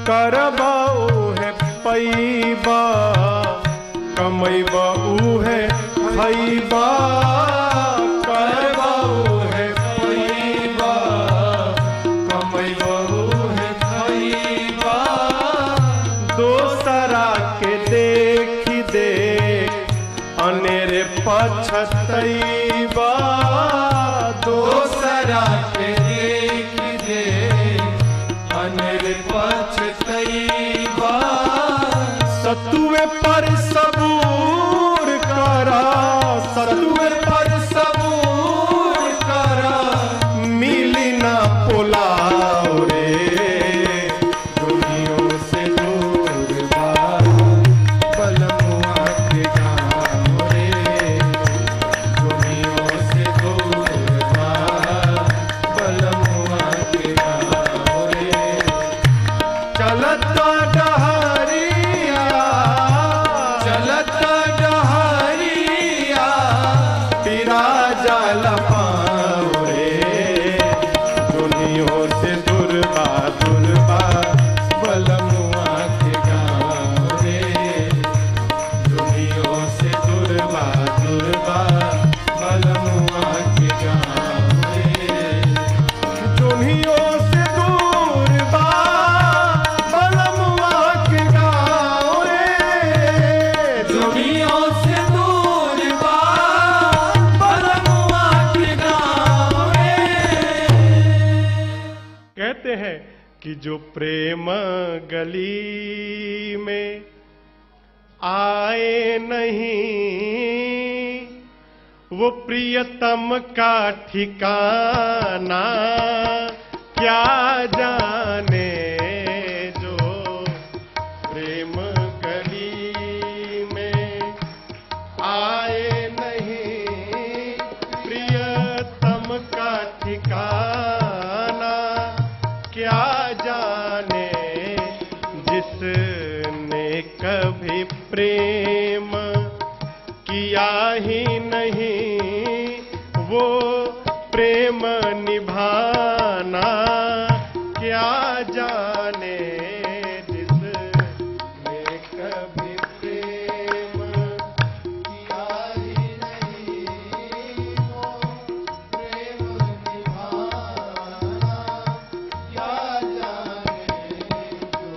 करबा उहे पैबा, कमैबा उहे खैबा, करबा उहे पैबा, कमैबा उहे खैबा। दोसरा के देखी देख अनेरे पछतैबा, दोसरा के देखी देख अनेरे पछतैबा। सतुए पर सबूर करा, सतुए पर सबूर करा, मिली ना पुलाव रे। दुनियों से दूर बा बलमुआ के गाँव रे, दुनियों से दूर बा बलमुआ के गाँव रे। चलता डहरिया, चलता डहरिया, पिरा जाल पाँव रे। दुनियों से दुर्बा दुर्बा बलमुआ के गाँव रे, दुनियों से दुर्बा दुर्बा बलमुआ के गाँव रे। दुनियों से दूर बा बलमुआ के गाँव रे, दुनियों से दूर बा बलमुआ के गाँव रे। कहते हैं कि जो प्रेम गली में आए नहीं, वो प्रियतम का ठिकाना क्या जाने। जो प्रेम गली में आए नहीं, प्रियतम का ठिकाना क्या जाने। जिसने कभी प्रेम किया ही नहीं, वो प्रेम निभाना क्या जाने। जिसने कभी प्रेम किया ही नहीं, वो प्रेम निभाना क्या जाने। जो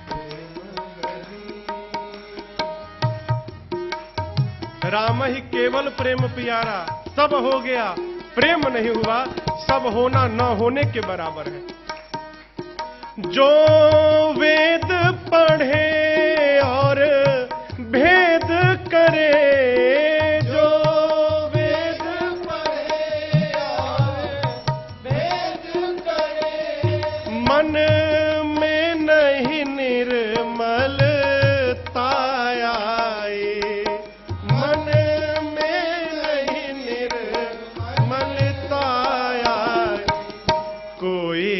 प्रेम गली। राम ही केवल प्रेम प्यारा, सब हो गया प्रेम नहीं हुआ, सब होना न होने के बराबर है। जो वेद पढ़े और भेद करे, जो वेद पढ़े और भेद करे, मन में नहीं निर्मलता आए, मन में नहीं निर्मलता आए। कोई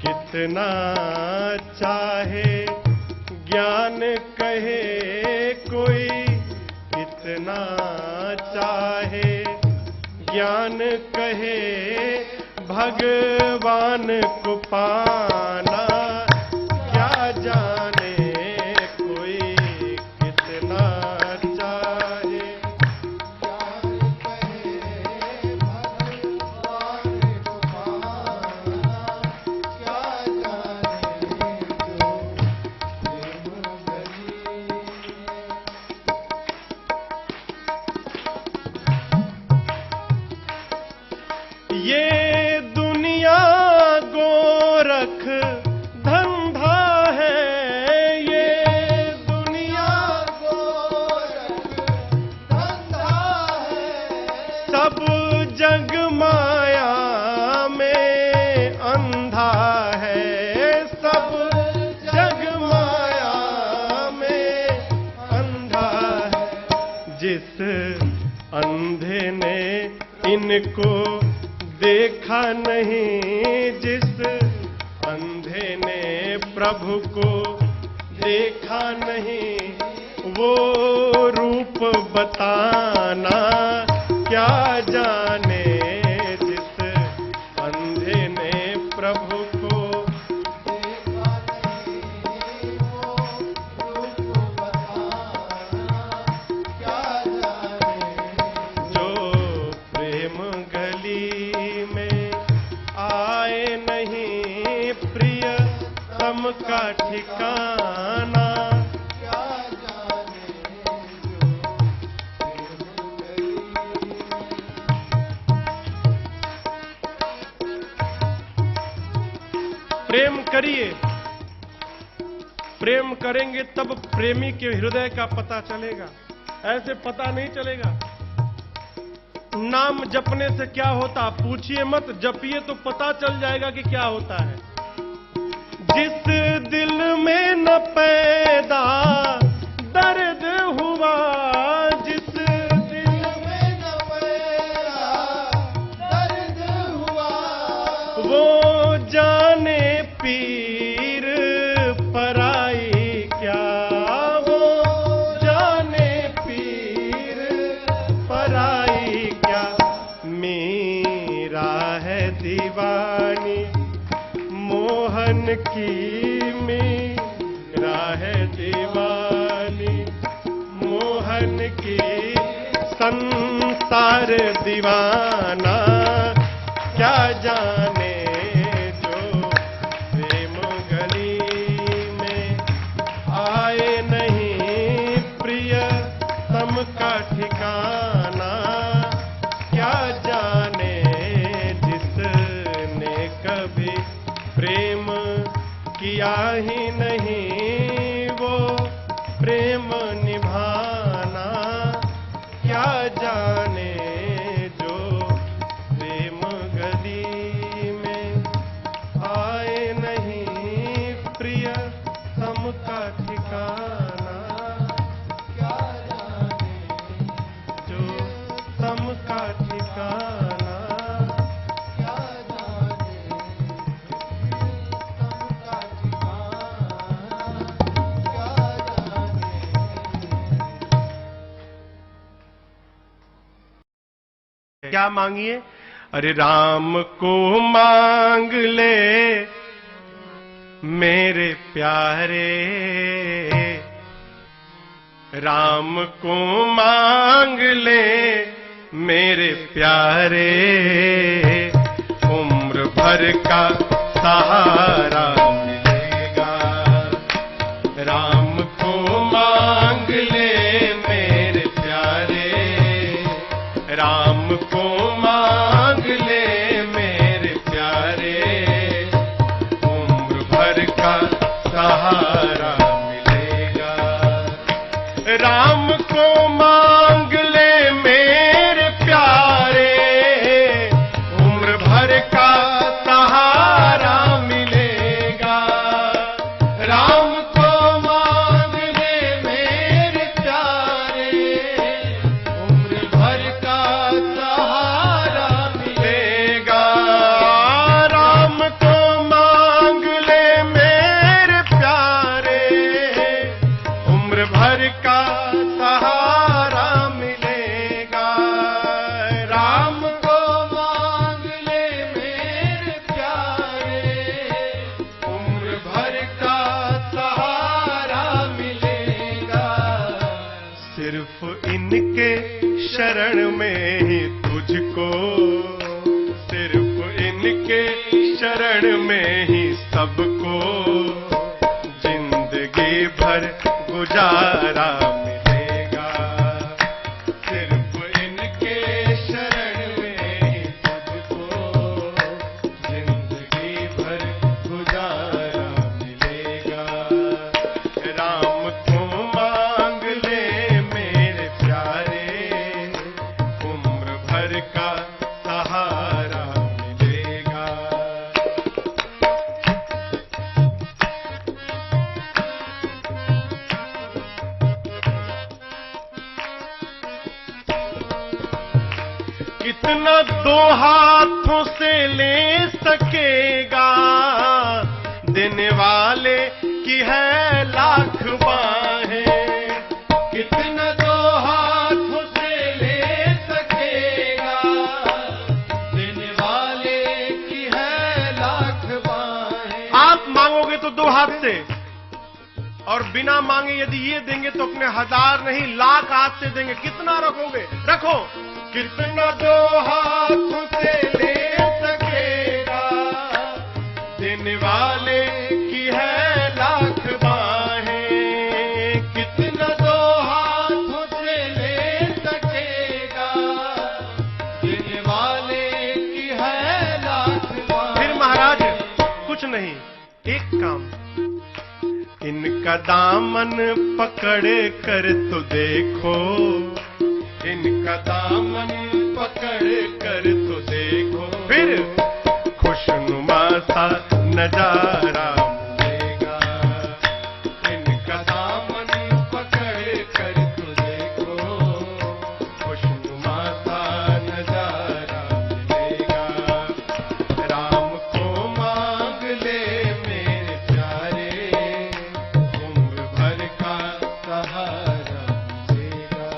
कितना चाहे ज्ञान कहे, कोई कितना चाहे ज्ञान कहे, भगवान को पाना क्या जाने। कोई कितना चाहे ज्ञान कहे, भगवान को पाना क्या जाने। जो प्रेम गली। ये दुनिया गोरख धंधा है, ये दुनिया गोरख धंधा है। सब जग माया में अंधा है, सब जग माया में अंधा है। जिस अंधे ने इनको देखा नहीं, जिस अंधे ने प्रभु को देखा नहीं, वो रूप बताना क्या जाने। जिस अंधे ने प्रभु को देखा तम का ठिकाना। प्रेम करिए, प्रेम करेंगे तब प्रेमी के हृदय का पता चलेगा, ऐसे पता नहीं चलेगा। नाम जपने से क्या होता पूछिए मत, जपिए तो पता चल जाएगा कि क्या होता है। जिस दिल में न पैदा दर्द हुआ, जिस दिल में न पैदा दर्द हुआ, वो जाने पीर पराई क्या, वो जाने पीर पराई क्या। मीरा है दीवानी मोहन की, मीरा है दीवानी मोहन की, संसार दीवाना क्या जाने का ठिकाना। क्या जाने जिसने कभी प्रेम किया ही नहीं, वो प्रेम निभाना। क्या जाने जो प्रेम गली में आए नहीं, प्रिय तम का ठिकाना। तम का ठिकाना, क्या जाने तम का ठिकाना, क्या जाने। क्या मांगिए? अरे राम को मांग ले मेरे प्यारे, राम को मांग ले मेरे प्यारे, उम्र भर का सहारा मिलेगा। राम को मांग ले मेरे प्यारे, राम को मांग ले मेरे प्यारे, उम्र भर का सहारा मिलेगा। राम को मांग ले मेरे प्यारे, उम्र भर का सहारा मिलेगा। राम को मांग ले मेरे प्यारे, उम्र भर का सहारा मिलेगा। राम को मांग ले मेरे प्यारे, उम्र भर का सहारा मिलेगा। राम को मांग ले मेरे प्यारे, उम्र भर का सहारा मिलेगा। सिर्फ इनके शरण में ही तुझको, सिर्फ इनके शरण में ही सबको जिंदगी भर गुजारा मिलेगा। सिर्फ इनके शरण में ही तुझको जिंदगी भर गुजारा मिलेगा। राम को मांग ले मेरे प्यारे, उम्र भर का सहारा मिलेगा। कितना दो हाथों से ले सकेगा, देने वाले की है लाख बाहें। कितना दो हाथों से ले सकेगा, देने वाले की है लाख बाहें। आप मांगोगे तो दो हाथ से, और बिना मांगे यदि ये देंगे तो अपने 1000 नहीं लाख हाथ से देंगे। कितना रखोगे? रखो। कितना दो हाथों से ले सकेगा, देने वाले की है एक काम, इनका दामन पकड़ कर तो देखो, इनका दामन पकड़ कर तो देखो, फिर खुशनुमा सा नजारा मिलेगा। इनका दामन पकड़ कर तो देखो, खुशनुमा सा नजारा मिलेगा। राम को मांग ले मेरे प्यारे, उम्र भर का सहारा मिलेगा।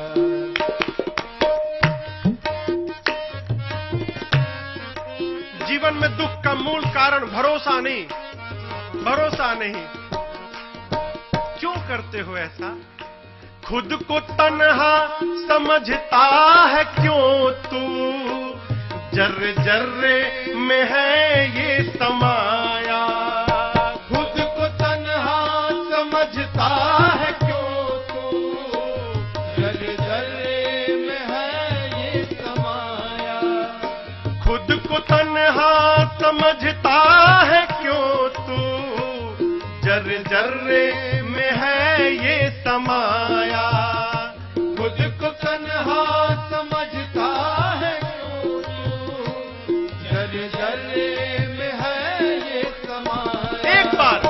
जीवन में दुख का मूल कारण भरोसा नहीं, भरोसा नहीं। क्यों करते हो ऐसा? खुद को तन्हा समझता है क्यों तू, जर्रे जर्रे में है ये समाया। खुद को तन्हा समझता है क्यों तू, जर्रे जर्रे में है ये समाया। खुद को तन्हा समझता है क्यों तू, जर्रे जर्रे में है ये समाया। खुद को तन्हा समझता है क्यों तू, जर्रे जर्रे में है ये समाया। एक बार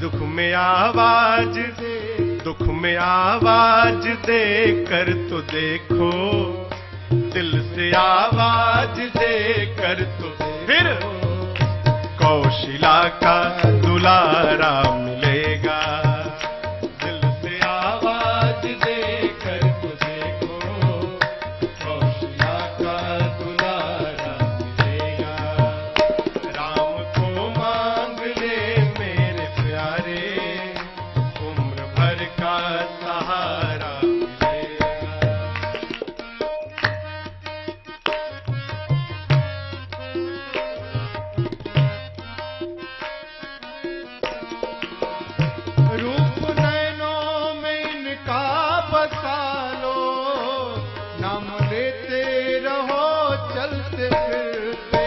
दुख में आवाज दे, दुख में आवाज दे कर तो देखो, दिल से आवाज दे कर तो फिर कौशिला का दुलारा मिलेगा। दिल से आवाज दे कर तो देखो, कौशिला का दुलारा मिलेगा। राम को मांग ले मेरे प्यारे, उम्र भर का सहारा मिलेगा। रूप नैनों में इनका बसा लो, नाम लेते रहो चलते फिरते।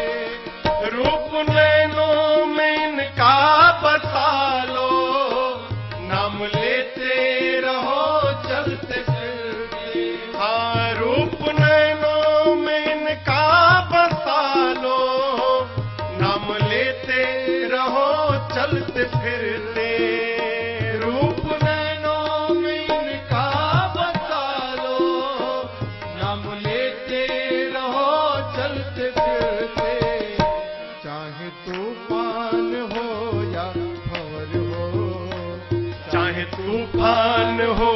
रूप नैनों में इनका बसा लो, नाम लेते रहो चलते फिरते। हाँ, रूप नैनों में इनका बसा लो, नाम लेते रहो चलते फिरते। रूप नैनों में इनका बसा लो, नाम लेते रहो चलते फिरते। चाहे तूफान हो या भंवर हो, चाहे तूफान हो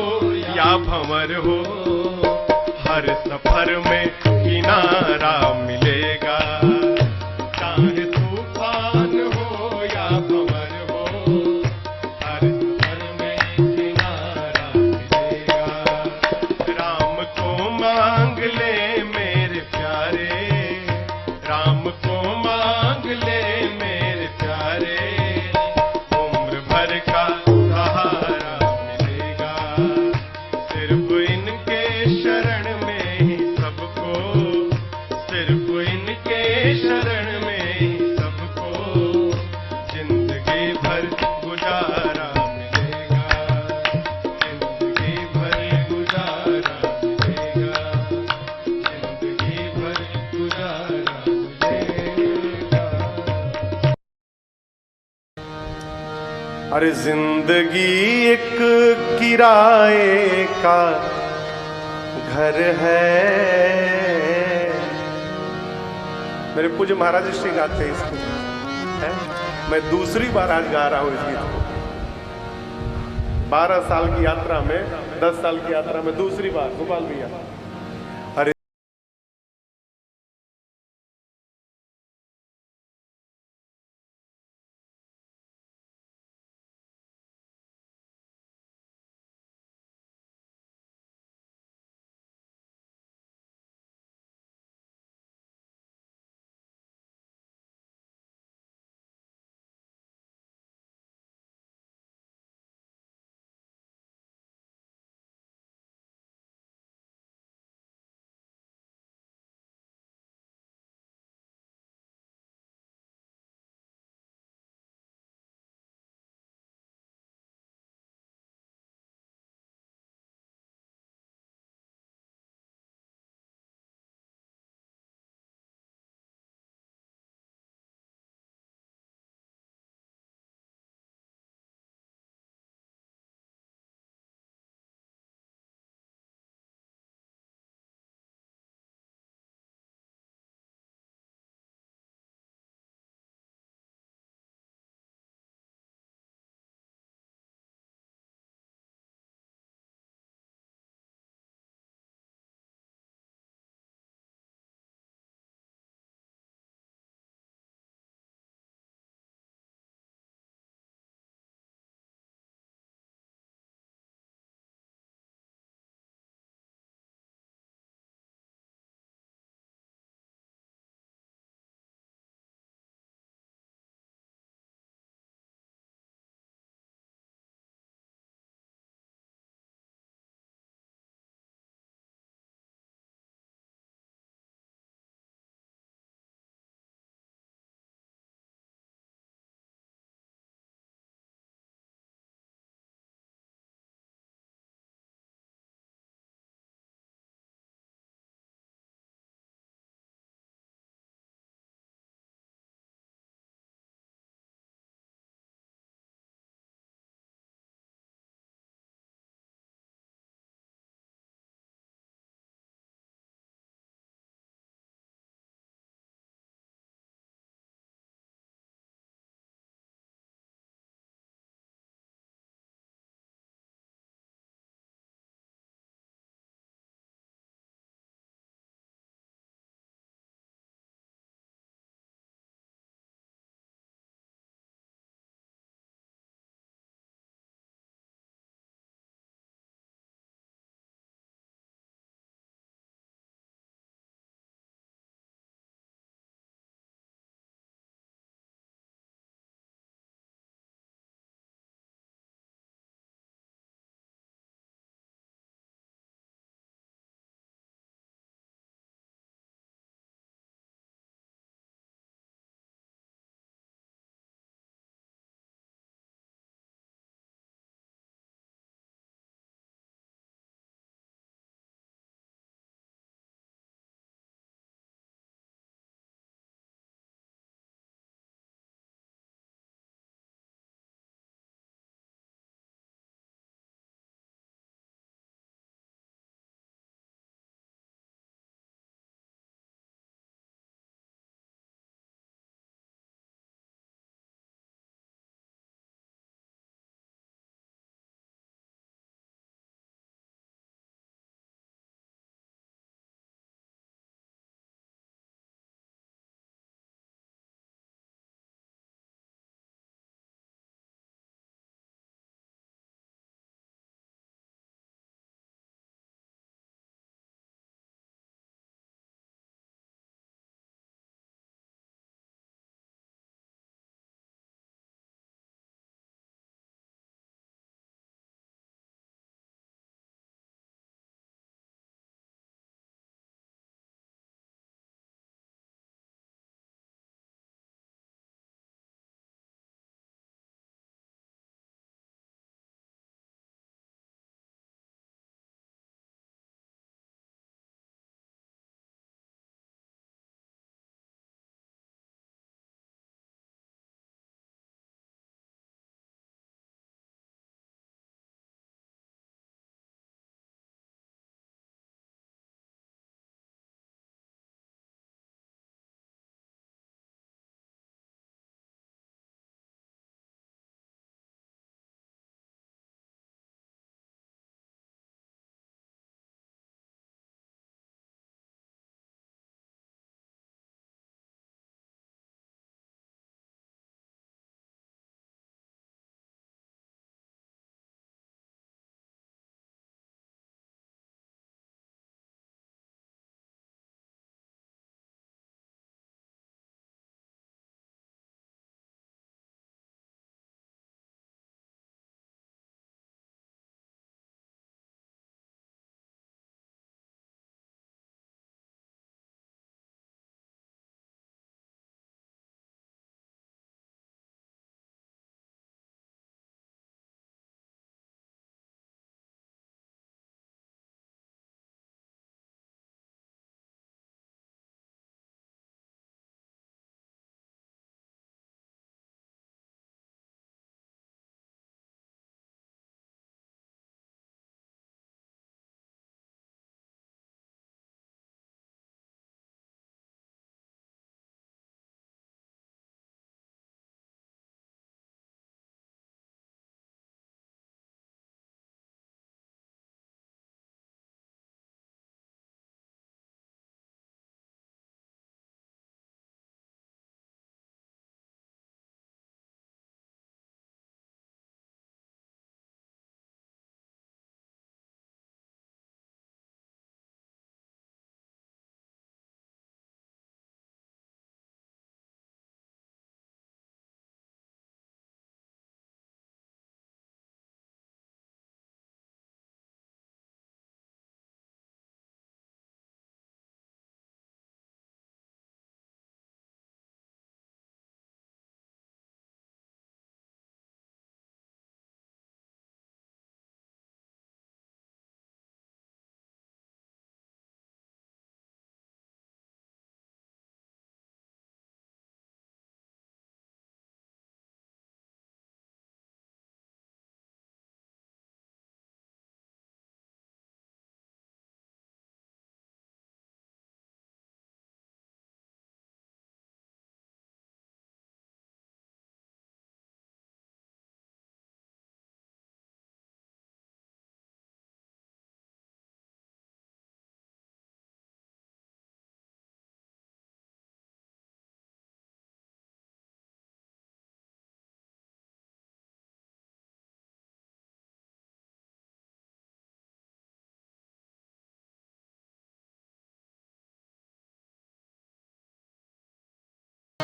या भंवर हो, हर सफर में किनारा मिलेगा। चाहे तूफान हो या भंवर हो, हर सफर में किनारा मिलेगा। राम को मांग ले मेरे प्यारे, राम को मांग ले मेरे प्यारे, उम्र भर का सहारा मिलेगा। सिर्फ इनके शरण में ही सबको, सिर्फ इनके शरण में ही सबको, जिंदगी भर गुजारा मिलेगा। जिंदगी भर गुजारा मिलेगा, जिंदगी भर गुजारा मिलेगा। अरे जिंदगी एक किराए का घर है। मेरे पूज्य महाराज श्री गाते हैं इसको, है? मैं दूसरी बार आज गा रहा हूं इस गीत को। 12 साल की यात्रा में, 10 साल की यात्रा में दूसरी बार। गोपाल भैया, अरे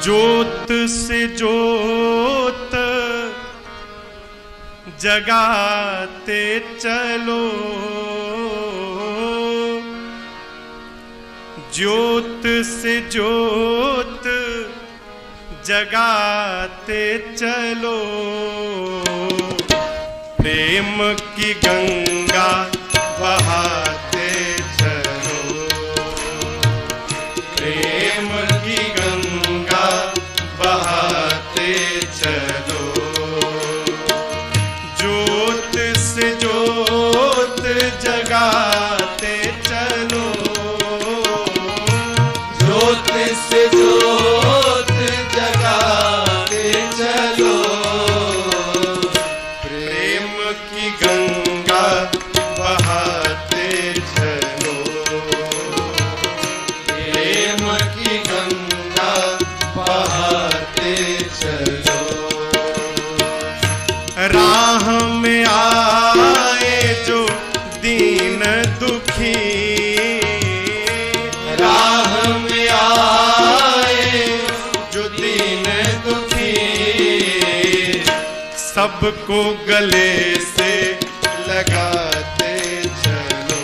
ज्योत से ज्योत जगाते चलो, ज्योत से ज्योत जगाते चलो, प्रेम की गंगा बहाते चलो, प्रेम की गंगा बहाते चलो, ज्योत से ज्योत जगाते चलो, ज्योत से ज्योत जगाते चलो, प्रेम की गंगा बहाते चलो, प्रेम की गंगा बहाते चलो, राह में आए जो दीन दुखी, राह में आए जो दीन दुखी, सबको गले से लगाते चलो,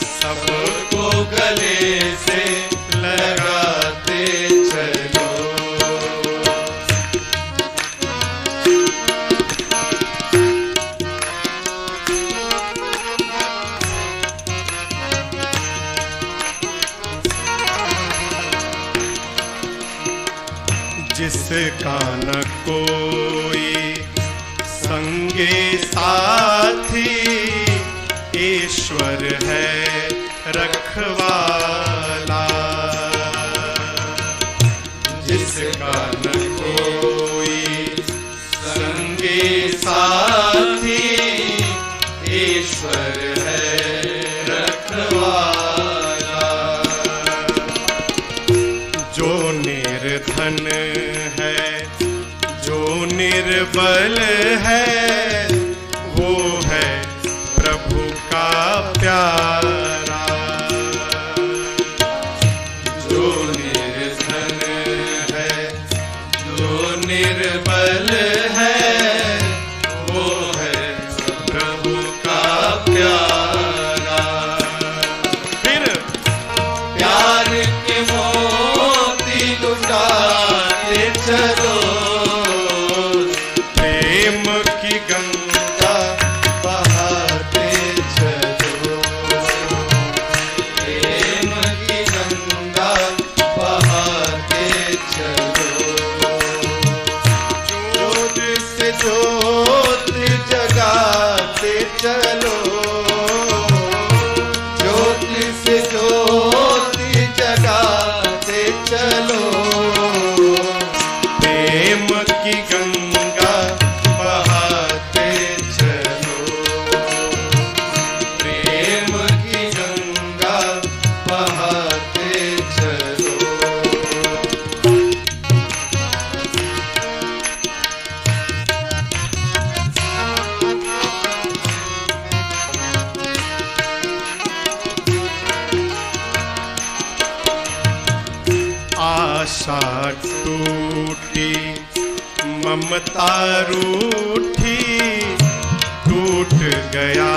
सबको गले से लगाते चलो, जिसका न कोई संगे साथी, ईश्वर है रखवाला, जिसका न कोई संगे साथी, ईश्वर है रखवाला, जो निर्धन है जो निर्बल है, वो है प्रभु का प्यारा, जो निर्धन है जो निर्बल है, वो है प्रभु का प्यारा, फिर प्यार के मोती लुटाते चलो, प्रेम की गंगा बहाते चलो, प्रेम की गंगा बहाते चलो, ज्योत से ज्योत जगाते चलो, ज्योत से ज्योत जगाते चलो, प्रेम की गंगा बहाते चलो, प्रेम की गंगा बहाते चलो, आशा टूटी ममता रूठी, टूट गया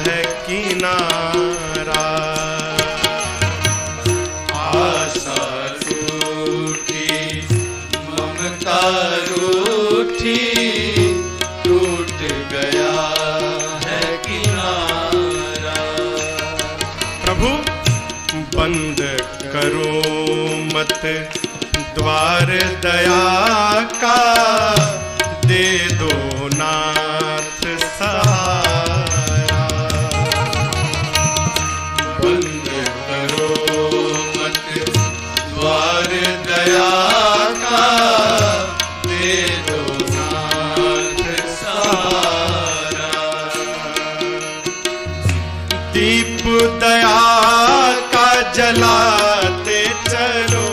है किनारा, आशा टूटी ममता रूठी, टूट गया है किनारा, प्रभु बंद करो मत द्वार दया का, दे दो नाथ सहारा, बंद करो मत द्वार दया का, दे दो नाथ सहारा, दीप दया का जलाते चलो,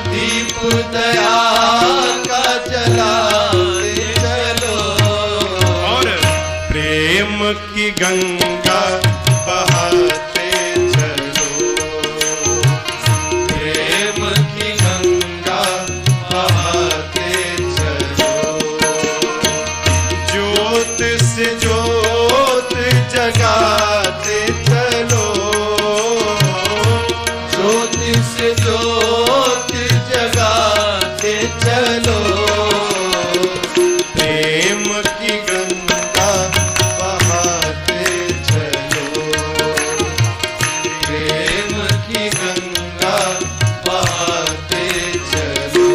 दीप दया का जलाते चलो, और प्रेम की गंगा बहाते चलो, ज्योत जगाते चलो, प्रेम की गंगा बहाते चलो, प्रेम की गंगा बहाते चलो।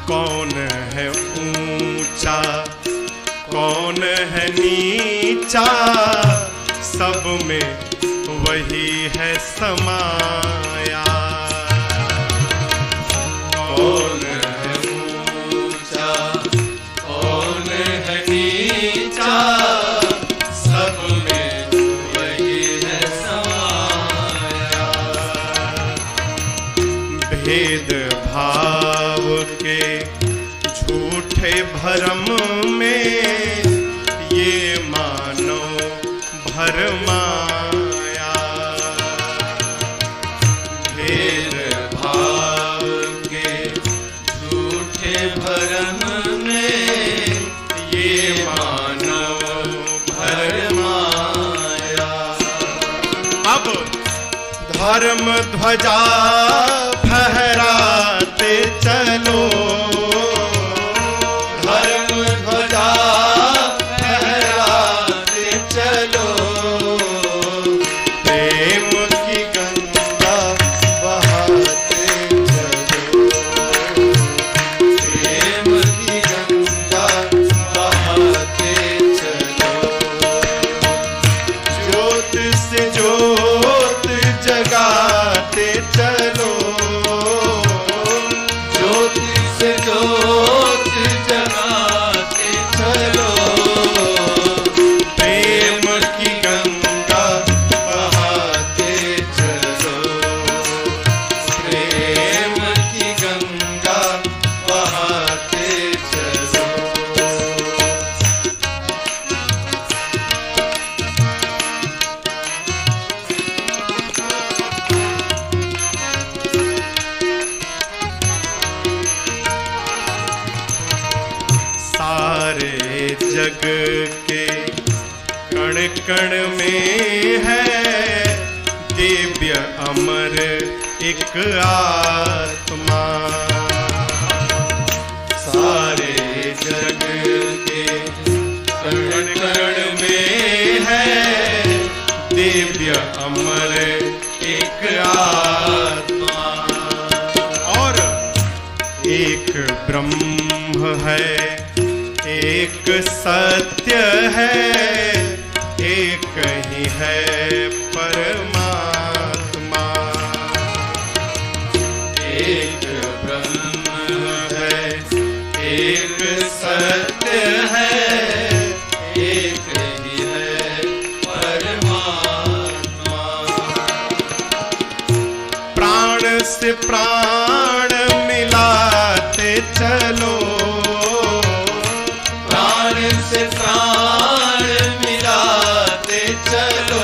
कौन है ऊंचा कौन है नीचा, सब में वही है समाया। कौन है ऊंचा कौन है नीचा, सब में वही है समाया। भेद भाव के झूठे भरम में ये मानो भरमाया। भेद भाव के झूठे भरम में ये मानव भरमाया। अब धर्म ध्वजा फहराते चलो, धर्म ध्वजा फहराते चलो, प्रेम की गंगा बहाते चलो, प्रेम की गंगा बहाते चलो। ज्योत से ज्योत जगाते चलो, ज्योति से ज्योत जगाते चलो, प्रेम की गंगा बहाते चलो, प्रेम की गंगा बहाते चलो। सारे जग के कण कण में है दिव्य अमर एक आत्मा। सारे जग के कण कण में है दिव्य अमर एक आत्मा, और एक ब्रह्म है एक सत्य है, एक ही है परमात्मा। एक ब्रह्म है एक सत्य है, एक ही है परमात्मा। प्राण से प्राण मिलाते चलो, प्राण से प्राण मिलाते चलो,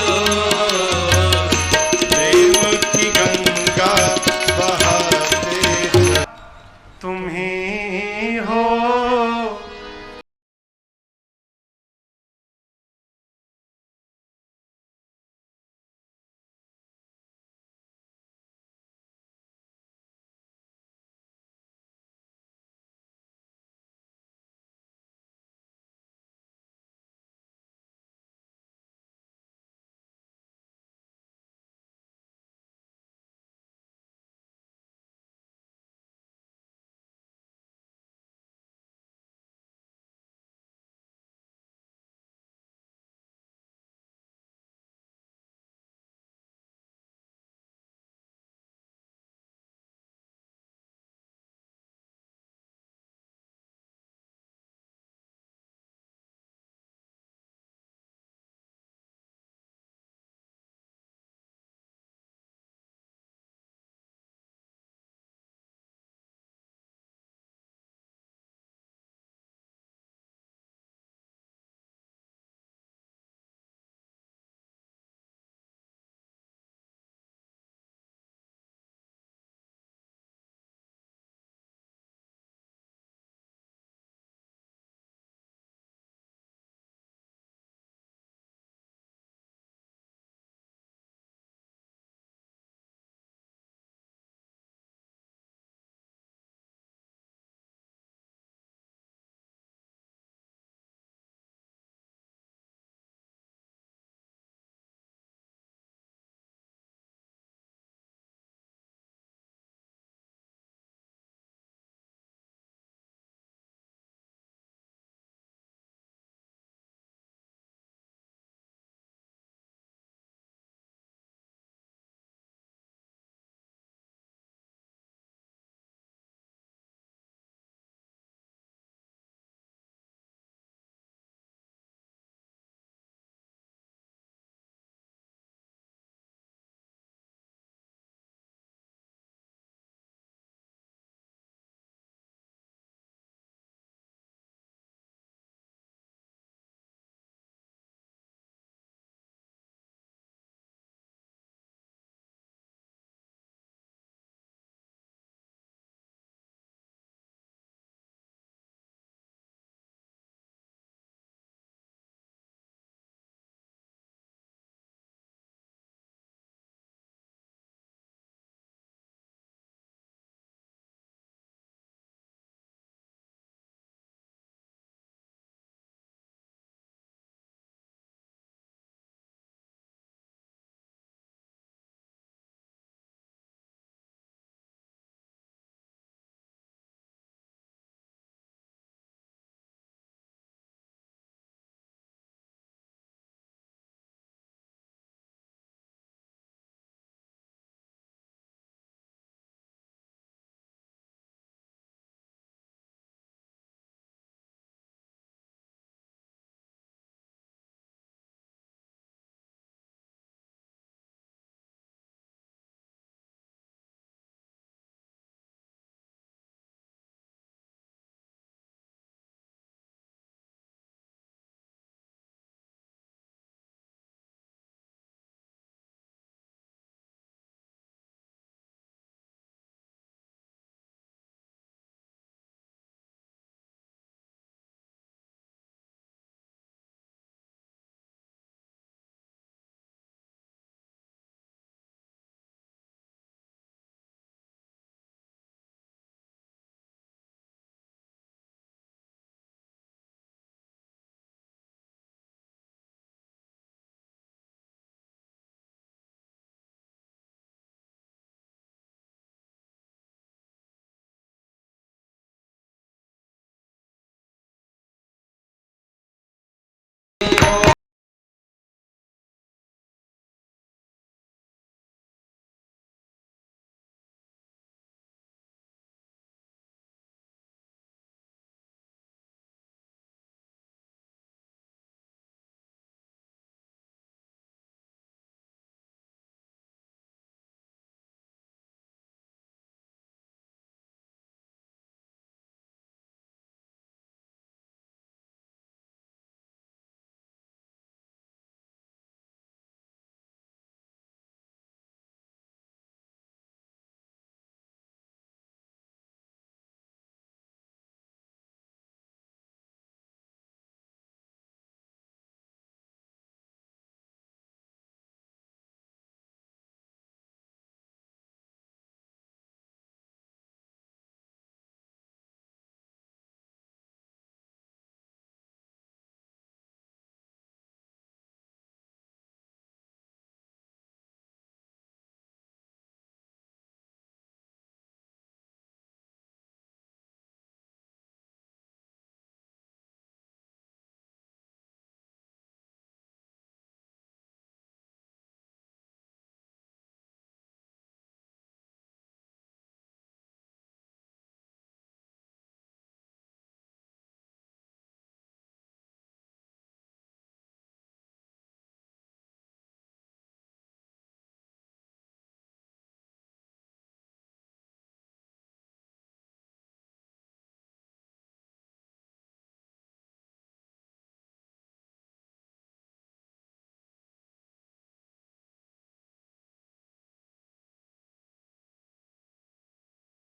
प्रेम की गंगा बहाते तुम ही हो।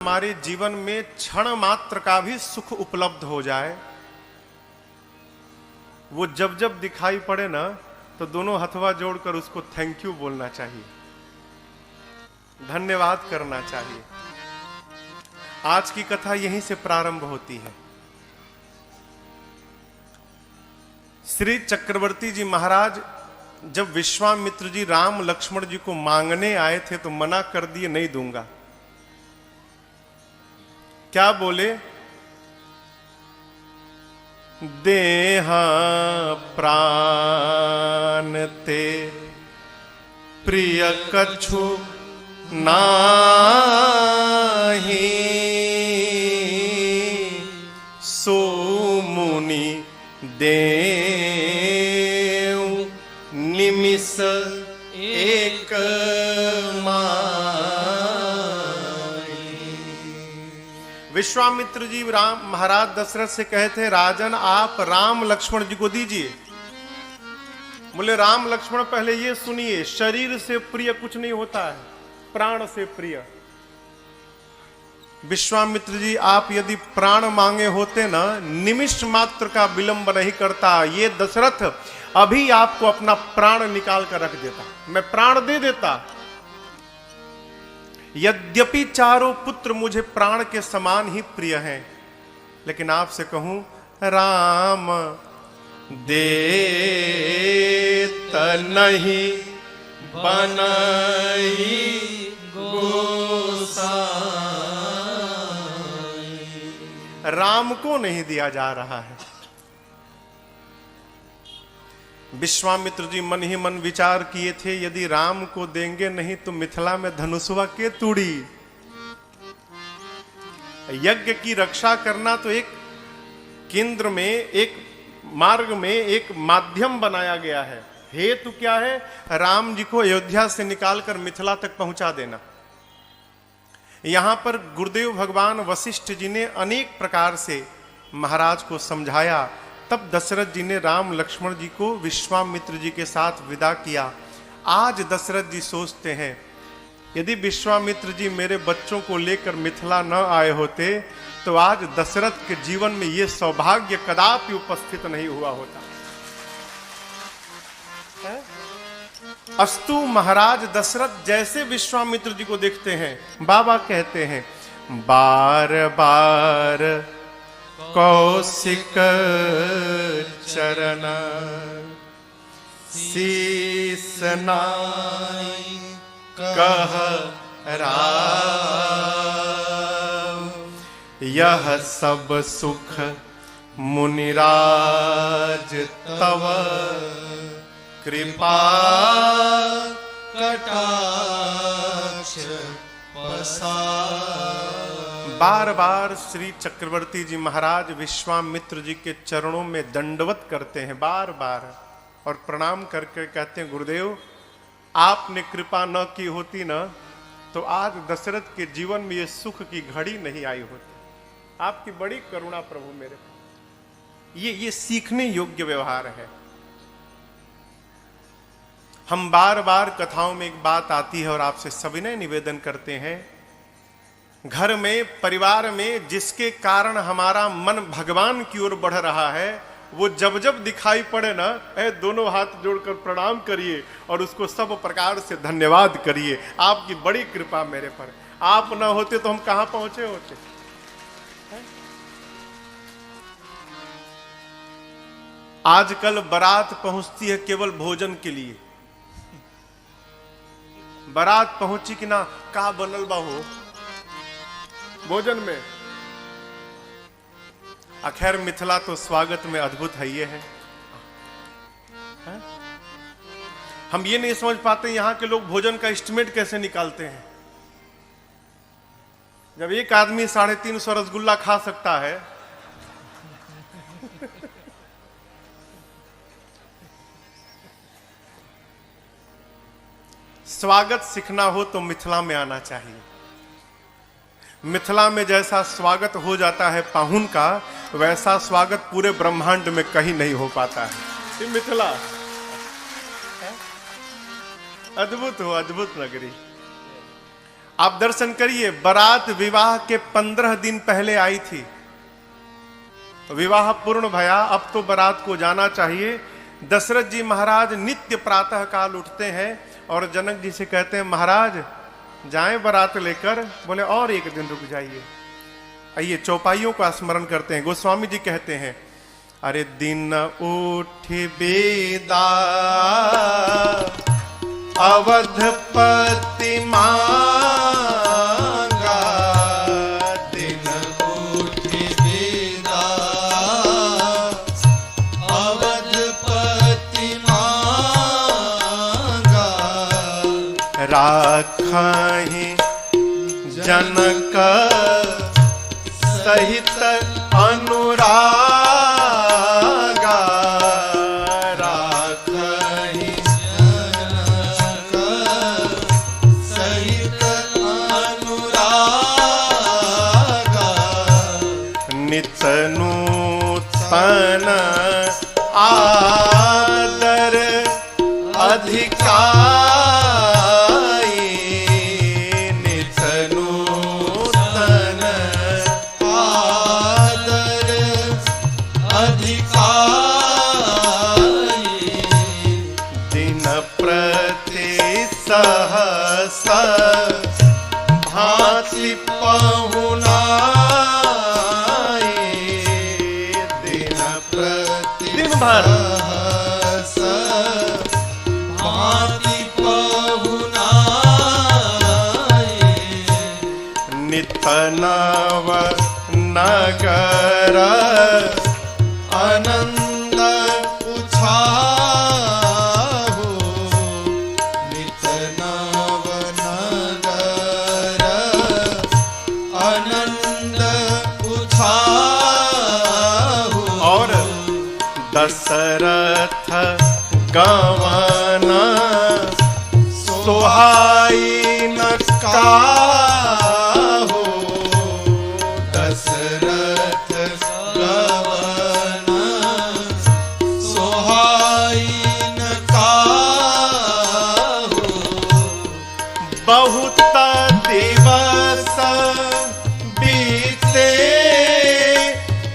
हमारे जीवन में क्षण मात्र का भी सुख उपलब्ध हो जाए, वो जब जब दिखाई पड़े ना, तो दोनों हथवा जोड़कर उसको थैंक यू बोलना चाहिए, धन्यवाद करना चाहिए। आज की कथा यहीं से प्रारंभ होती है। श्री चक्रवर्ती जी महाराज जब विश्वामित्र जी राम लक्ष्मण जी को मांगने आए थे तो मना कर दिए, नहीं दूंगा। क्या बोले? देहा प्राण ते प्रिय कछु नाही, सो मुनि देव निमिष एक विश्वामित्र जी राम महाराज दशरथ से कहे थे, राजन आप राम लक्ष्मण जी को दीजिए। बोले राम लक्ष्मण पहले ये सुनिए, शरीर से प्रिय कुछ नहीं होता है, प्राण से प्रिय। विश्वामित्र जी आप यदि प्राण मांगे होते ना, निमिष मात्र का विलंब नहीं करता, ये दशरथ अभी आपको अपना प्राण निकाल कर रख देता, मैं प्राण दे देता। यद्यपि चारों पुत्र मुझे प्राण के समान ही प्रिय हैं, लेकिन आपसे कहूं, राम देत नहीं बनई गोसाई। राम को नहीं दिया जा रहा है। विश्वामित्र जी मन ही मन विचार किए थे, यदि राम को देंगे नहीं तो मिथिला में धनुषवा के तूड़ी। यज्ञ की रक्षा करना तो एक केंद्र में, एक मार्ग में एक माध्यम बनाया गया है। हेतु क्या है? राम जी को अयोध्या से निकालकर मिथिला तक पहुंचा देना। यहां पर गुरुदेव भगवान वशिष्ठ जी ने अनेक प्रकार से महाराज को समझाया। तब दशरथ जी ने राम लक्ष्मण जी को विश्वामित्र जी के साथ विदा किया। आज दशरथ जी सोचते हैं, यदि विश्वामित्र जी मेरे बच्चों को लेकर मिथिला न आए होते तो आज दशरथ के जीवन में यह सौभाग्य कदापि उपस्थित नहीं हुआ होता। अस्तु महाराज दशरथ जैसे विश्वामित्र जी को देखते हैं, बाबा कहते हैं, बार बार कौशिक चरण शीस नाई कह राव, यह सब सुख मुनिराज तव कृपा कटाक्ष पसार। बार बार श्री चक्रवर्ती जी महाराज विश्वामित्र जी के चरणों में दंडवत करते हैं, बार बार, और प्रणाम करके कहते हैं, गुरुदेव आपने कृपा न की होती ना तो आज दशरथ के जीवन में ये सुख की घड़ी नहीं आई होती। आपकी बड़ी करुणा प्रभु मेरे पर। ये सीखने योग्य व्यवहार है। हम बार बार कथाओं में एक बात आती है और आपसे सविनय निवेदन करते हैं, घर में, परिवार में जिसके कारण हमारा मन भगवान की ओर बढ़ रहा है, वो जब जब दिखाई पड़े ना, दोनों हाथ जोड़कर प्रणाम करिए और उसको सब प्रकार से धन्यवाद करिए। आपकी बड़ी कृपा मेरे पर। आप ना होते तो हम कहां पहुंचे होते। आजकल बारात पहुंचती है केवल भोजन के लिए। बारात पहुंची कि ना, का बनल बा हो भोजन में। अखैर मिथिला तो स्वागत में अद्भुत है, ये है। हम ये नहीं समझ पाते यहां के लोग भोजन का एस्टिमेट कैसे निकालते हैं। जब एक आदमी 350 रसगुल्ला खा सकता है, स्वागत सीखना हो तो मिथिला में आना चाहिए। मिथिला में जैसा स्वागत हो जाता है पाहुन का, वैसा स्वागत पूरे ब्रह्मांड में कहीं नहीं हो पाता है। ये मिथिला अद्भुत हो, अद्भुत नगरी। आप दर्शन करिए, बारात विवाह के 15 दिन पहले आई थी, तो विवाह पूर्ण भया, अब तो बारात को जाना चाहिए। दशरथ जी महाराज नित्य प्रातः काल उठते हैं और जनक जी से कहते हैं, महाराज जाएं बारात लेकर। बोले और एक दिन रुक जाइए। आइए चौपाइयों का स्मरण करते हैं। गोस्वामी जी कहते हैं, अरे दिन उठ बेदा अवधपति मांगा, दिन उठ बेदा अवधपति मांगा, राखहि जनक सहित अनुरागा, राखहि जनक सहित अनुरागा, नित नूतन आदर अधिकारी, नित नूतन आदर अधिकारी, दिन प्रति सहस भांति पहुनाई, दिन प्रति दिन भर सहस भांति पहुनाई, नित नव नगर आनंद उछाहु, नित नव नगर आनंद उछाहु, और दशरथ गवन सोहाई न काहू, दशरथ गवन सोहाई न काहू, बहुत दिवस बीते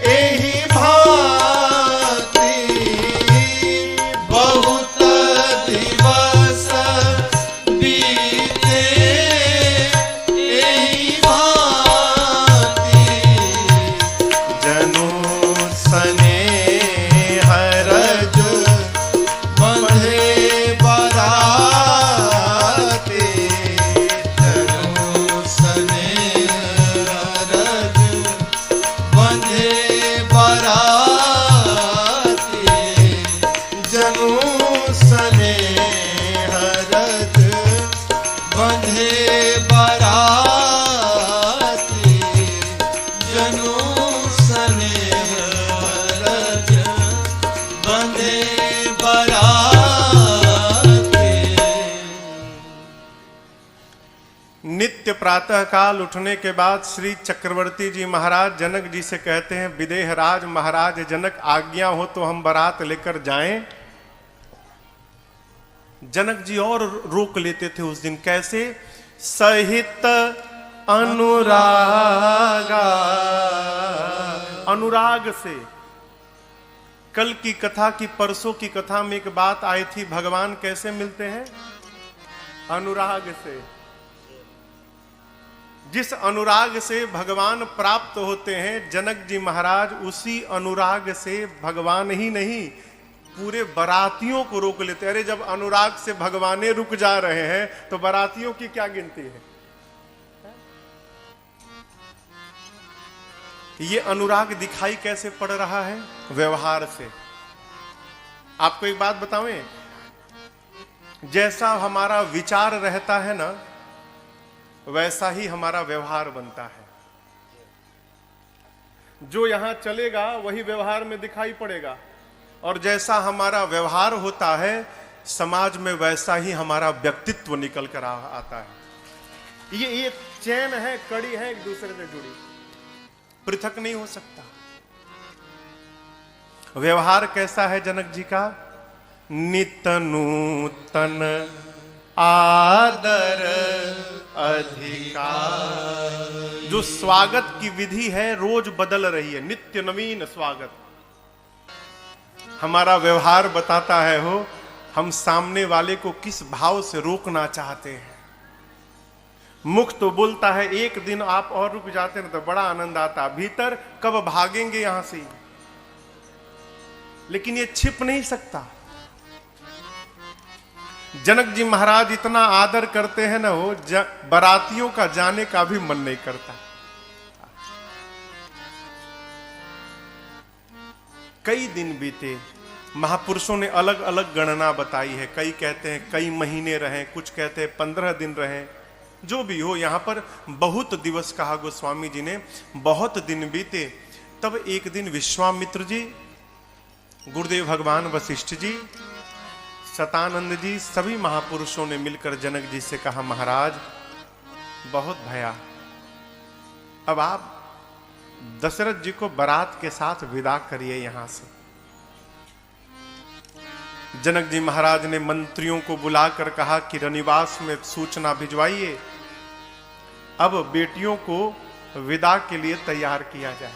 एहि भांति, बहुत दिवस बीते एहि भांति, जनु स्नेह रज बंधे बराते, जनु स्नेह रज बंधे बराते, जनु स्नेह रज बंधे बराते, जनु स्नेह रज बंधे बराते। नित्य प्रातः काल उठने के बाद श्री चक्रवर्ती जी महाराज जनक जी से कहते हैं, विदेह राज महाराज जनक आज्ञा हो तो हम बारात लेकर जाएं। जनक जी और रोक लेते थे उस दिन। कैसे? सहित अनुरागा, अनुराग से। कल की कथा की, परसों की कथा में एक बात आई थी, भगवान कैसे मिलते हैं? अनुराग से। जिस अनुराग से भगवान प्राप्त होते हैं, जनक जी महाराज उसी अनुराग से भगवान ही नहीं पूरे बरातियों को रोक लेते। अरे जब अनुराग से भगवाने रुक जा रहे हैं तो बरातियों की क्या गिनती है? ये अनुराग दिखाई कैसे पड़ रहा है? व्यवहार से। आपको एक बात बतावें, जैसा हमारा विचार रहता है ना, वैसा ही हमारा व्यवहार बनता है। जो यहां चलेगा वही व्यवहार में दिखाई पड़ेगा, और जैसा हमारा व्यवहार होता है समाज में, वैसा ही हमारा व्यक्तित्व निकल कर आता है। ये चैन है, कड़ी है, एक दूसरे से जुड़ी, पृथक नहीं हो सकता। व्यवहार कैसा है जनक जी का? नित नूतन आदर अधिकार। जो स्वागत की विधि है रोज बदल रही है, नित्य नवीन स्वागत। हमारा व्यवहार बताता है हो हम सामने वाले को किस भाव से रोकना चाहते हैं। मुख तो बोलता है एक दिन आप और रुक जाते हैं तो बड़ा आनंद आता, भीतर कब भागेंगे यहां से, लेकिन ये छिप नहीं सकता। जनक जी महाराज इतना आदर करते हैं ना, वो बारातियों का जाने का भी मन नहीं करता। कई दिन बीते, महापुरुषों ने अलग अलग गणना बताई है। कई कहते हैं कई महीने रहे, कुछ कहते हैं 15 दिन रहे। जो भी हो, यहां पर बहुत दिवस कहा गोस्वामी जी ने, बहुत दिन बीते। तब एक दिन विश्वामित्र जी, गुरुदेव भगवान वशिष्ठ जी, शतानंद जी, सभी महापुरुषों ने मिलकर जनक जी से कहा, महाराज बहुत भया, अब आप दशरथ जी को बारात के साथ विदा करिए यहां से। जनक जी महाराज ने मंत्रियों को बुलाकर कहा कि रनिवास में सूचना भिजवाइए, अब बेटियों को विदा के लिए तैयार किया जाए।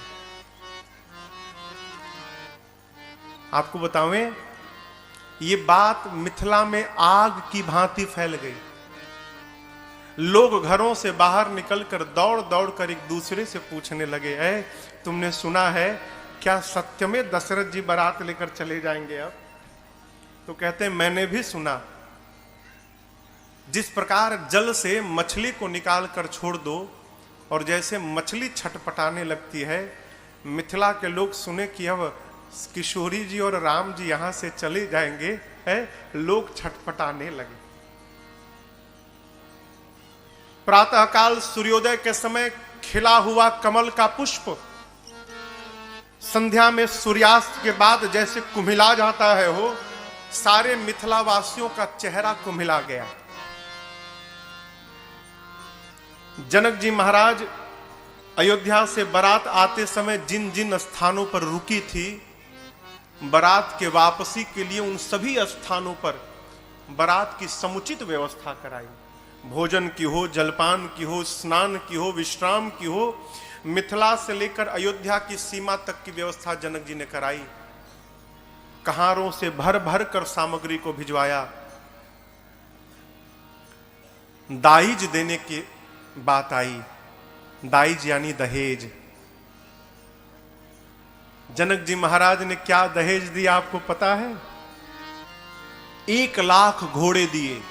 आपको बतावें, ये बात मिथिला में आग की भांति फैल गई। लोग घरों से बाहर निकलकर दौड़ दौड़ कर एक दूसरे से पूछने लगे, ऐ तुमने सुना है क्या सत्य में दशरथ जी बारात लेकर चले जाएंगे अब? तो कहते हैं मैंने भी सुना। जिस प्रकार जल से मछली को निकाल कर छोड़ दो और जैसे मछली छटपटाने लगती है, मिथिला के लोग सुने कि अब किशोरी जी और राम जी यहां से चले जाएंगे, है, लोग छटपटाने लगे। प्रातःकाल सूर्योदय के समय खिला हुआ कमल का पुष्प संध्या में सूर्यास्त के बाद जैसे कुम्हिला जाता है, हो सारे मिथिला वासियों का चेहरा कुम्हिला गया। जनक जी महाराज अयोध्या से बारात आते समय जिन जिन स्थानों पर रुकी थी, बारात के वापसी के लिए उन सभी स्थानों पर बारात की समुचित व्यवस्था कराई। भोजन की हो, जलपान की हो, स्नान की हो, विश्राम की हो, मिथिला से लेकर अयोध्या की सीमा तक की व्यवस्था जनक जी ने कराई। कहारों से भर भर कर सामग्री को भिजवाया। दाइज देने की बात आई। दाइज यानी दहेज। जनक जी महाराज ने क्या दहेज दिया आपको पता है? 1 लाख घोड़े दिए।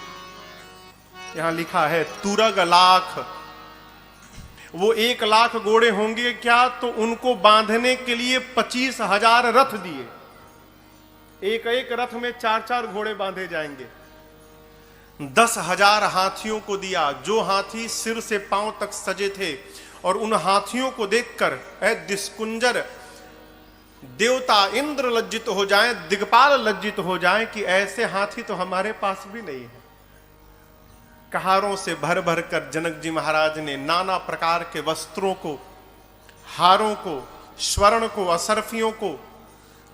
यहां लिखा है तुरग लाख। वो 1 लाख घोड़े होंगे क्या, तो उनको बांधने के लिए 25,000 रथ दिए। एक एक रथ में 4-4 घोड़े बांधे जाएंगे। 10,000 हाथियों को दिया, जो हाथी सिर से पांव तक सजे थे। और उन हाथियों को देखकर दिस्कुंजर देवता इंद्र लज्जित हो जाएं, दिग्पाल लज्जित हो जाएं कि ऐसे हाथी तो हमारे पास भी नहीं है। कहारों से भर भर कर जनक जी महाराज ने नाना प्रकार के वस्त्रों को, हारों को, स्वर्ण को, असरफियों को,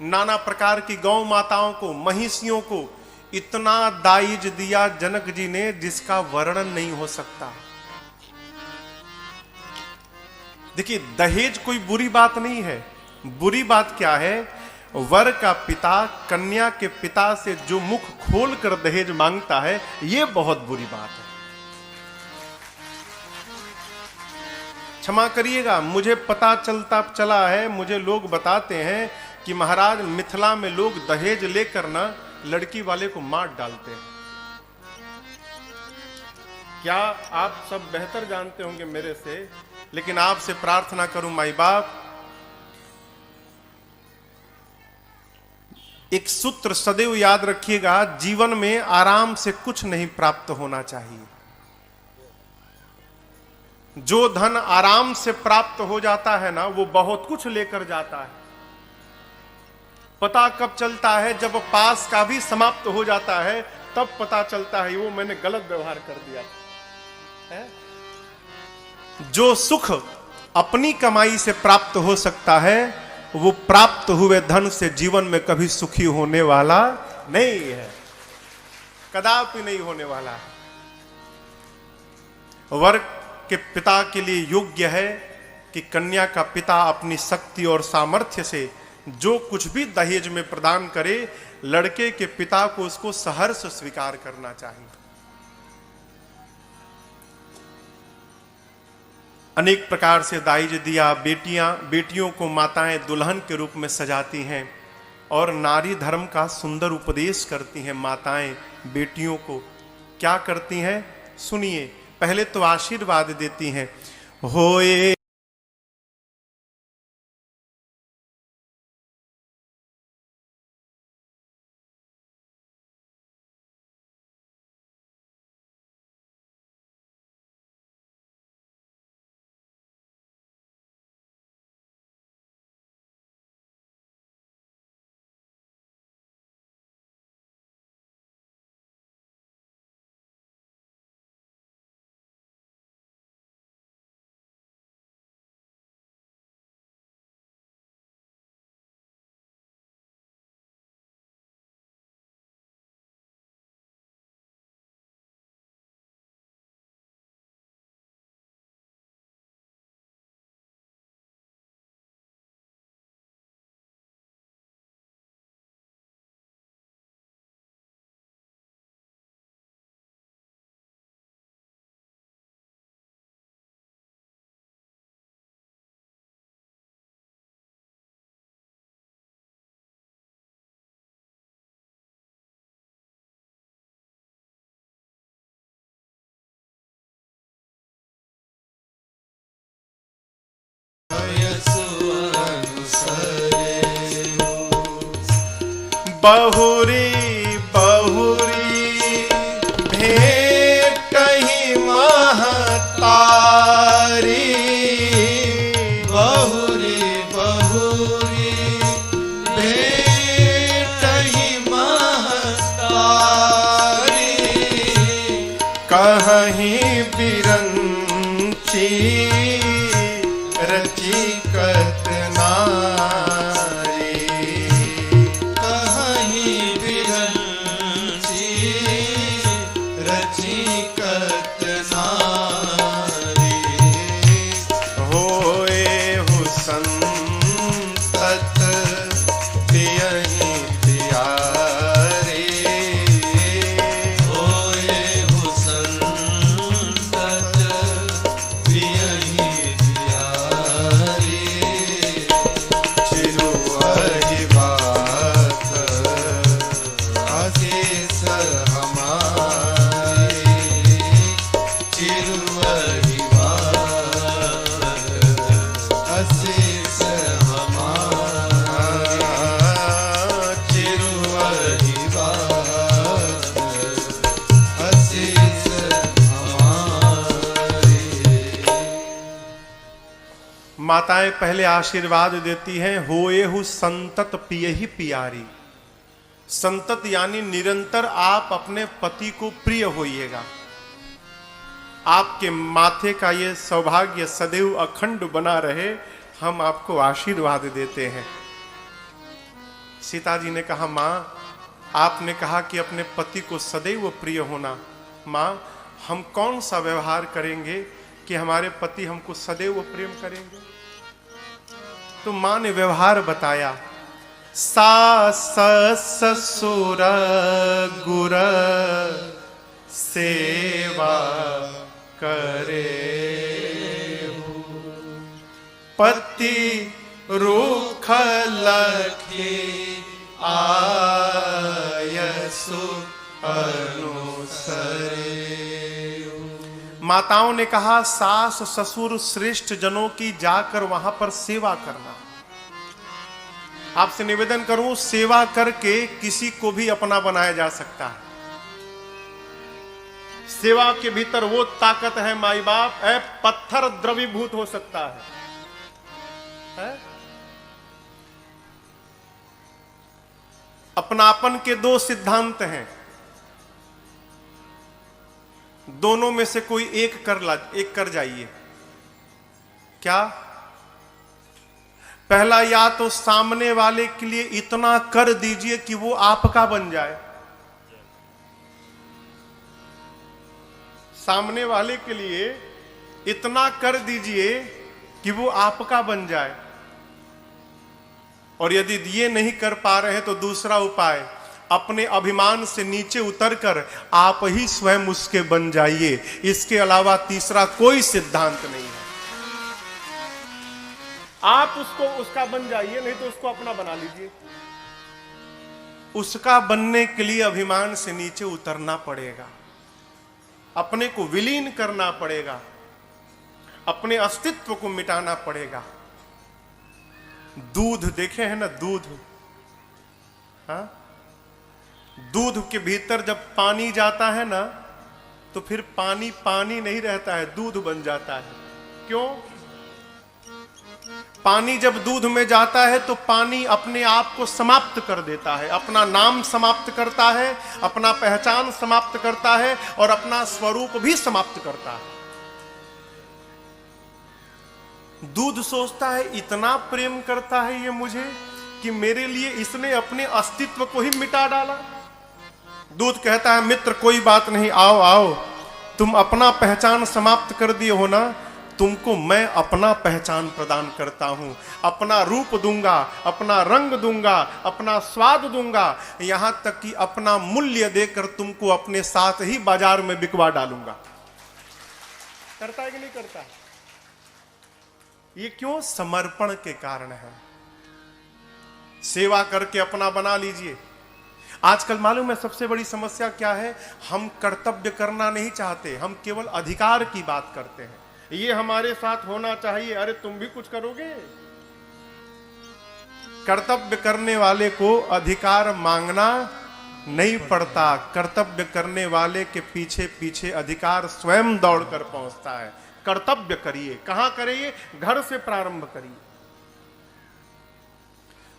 नाना प्रकार की गौ माताओं को, महिषियों को इतना दाइज दिया जनक जी ने जिसका वर्णन नहीं हो सकता। देखिए, दहेज कोई बुरी बात नहीं है। बुरी बात क्या है? वर का पिता कन्या के पिता से जो मुख खोल कर दहेज मांगता है, यह बहुत बुरी बात है। क्षमा करिएगा, मुझे पता चला है, मुझे लोग बताते हैं कि महाराज मिथिला में लोग दहेज लेकर ना लड़की वाले को मार डालते हैं। क्या आप सब बेहतर जानते होंगे मेरे से, लेकिन आपसे प्रार्थना करूं माई बाप, एक सूत्र सदैव याद रखिएगा, जीवन में आराम से कुछ नहीं प्राप्त होना चाहिए। जो धन आराम से प्राप्त हो जाता है ना, वो बहुत कुछ लेकर जाता है। पता कब चलता है? जब पास का भी समाप्त हो जाता है, तब पता चलता है वो मैंने गलत व्यवहार कर दिया है। जो सुख अपनी कमाई से प्राप्त हो सकता है, वो प्राप्त हुए धन से जीवन में कभी सुखी होने वाला नहीं है, कदापि नहीं होने वाला है। वर के पिता के लिए योग्य है कि कन्या का पिता अपनी शक्ति और सामर्थ्य से जो कुछ भी दहेज में प्रदान करे, लड़के के पिता को उसको सहर्ष स्वीकार करना चाहिए। अनेक प्रकार से दाइज दिया, बेटियों को माताएं दुल्हन के रूप में सजाती हैं और नारी धर्म का सुंदर उपदेश करती हैं। माताएं बेटियों को क्या करती हैं सुनिए। पहले तो आशीर्वाद देती हैं, होए बहुरी बहुरी भेटहि महतारी, बहुरी बहुरी भेटहि महतारी, कहीं बिरंची रची कतनारी, कहीं बिरंची रची कतनारी, होए हुसंतत पियहि पियारे, होए हुसंतत पियहि पियारे, चिरुअहि बात आशीष हमारे, चिरुअहि बात आशीष हमारे, चिरुअहि बात आशीष हमारे। माताएं पहले आशीर्वाद देती हैं, होए हु संतत पियहि पियारी। संतत यानी निरंतर आप अपने पति को प्रिय होइएगा। आपके माथे का ये सौभाग्य सदैव अखंड बना रहे, हम आपको आशीर्वाद देते हैं। सीता जी ने कहा, माँ आपने कहा कि अपने पति को सदैव प्रिय होना, माँ हम कौन सा व्यवहार करेंगे कि हमारे पति हमको सदैव प्रेम करेंगे? तो माँ ने व्यवहार बताया, सास ससुर गुर सेवा करे, पति रूख लखी आयसु अनुसरे। माताओं ने कहा, सास ससुर श्रेष्ठ जनों की जाकर वहां पर सेवा करना। आपसे निवेदन करूं, सेवा करके किसी को भी अपना बनाया जा सकता है। सेवा के भीतर वो ताकत है माई बाप, पत्थर द्रवीभूत हो सकता है? अपनापन के दो सिद्धांत हैं, दोनों में से कोई एक कर जाइए। क्या? पहला, या तो सामने वाले के लिए इतना कर दीजिए कि वो आपका बन जाए। सामने वाले के लिए इतना कर दीजिए कि वो आपका बन जाए। और यदि ये नहीं कर पा रहे हैं तो दूसरा उपाय, अपने अभिमान से नीचे उतरकर आप ही स्वयं उसके बन जाइए। इसके अलावा तीसरा कोई सिद्धांत नहीं है। आप उसका बन जाइए, नहीं तो उसको अपना बना लीजिए। उसका बनने के लिए अभिमान से नीचे उतरना पड़ेगा, अपने को विलीन करना पड़ेगा, अपने अस्तित्व को मिटाना पड़ेगा। दूध देखे हैं ना, दूध, हाँ, दूध के भीतर जब पानी जाता है ना तो फिर पानी पानी नहीं रहता है, दूध बन जाता है। क्यों? पानी जब दूध में जाता है तो पानी अपने आप को समाप्त कर देता है, अपना नाम समाप्त करता है, अपना पहचान समाप्त करता है और अपना स्वरूप भी समाप्त करता है। दूध सोचता है इतना प्रेम करता है ये मुझे कि मेरे लिए इसने अपने अस्तित्व को ही मिटा डाला। दूध कहता है मित्र कोई बात नहीं, आओ आओ, तुम अपना पहचान समाप्त कर दिए हो ना, तुमको मैं अपना पहचान प्रदान करता हूं, अपना रूप दूंगा, अपना रंग दूंगा, अपना स्वाद दूंगा, यहां तक कि अपना मूल्य देकर तुमको अपने साथ ही बाजार में बिकवा डालूंगा। करता है कि नहीं करता? ये क्यों? समर्पण के कारण है। सेवा करके अपना बना लीजिए। आजकल मालूम है सबसे बड़ी समस्या क्या है? हम कर्तव्य करना नहीं चाहते, हम केवल अधिकार की बात करते हैं। ये हमारे साथ होना चाहिए, अरे तुम भी कुछ करोगे? कर्तव्य करने वाले को अधिकार मांगना नहीं पड़ता, कर्तव्य करने वाले के पीछे पीछे अधिकार स्वयं दौड़कर पहुंचता है। कर्तव्य करिए। कहां करिए? घर से प्रारंभ करिए।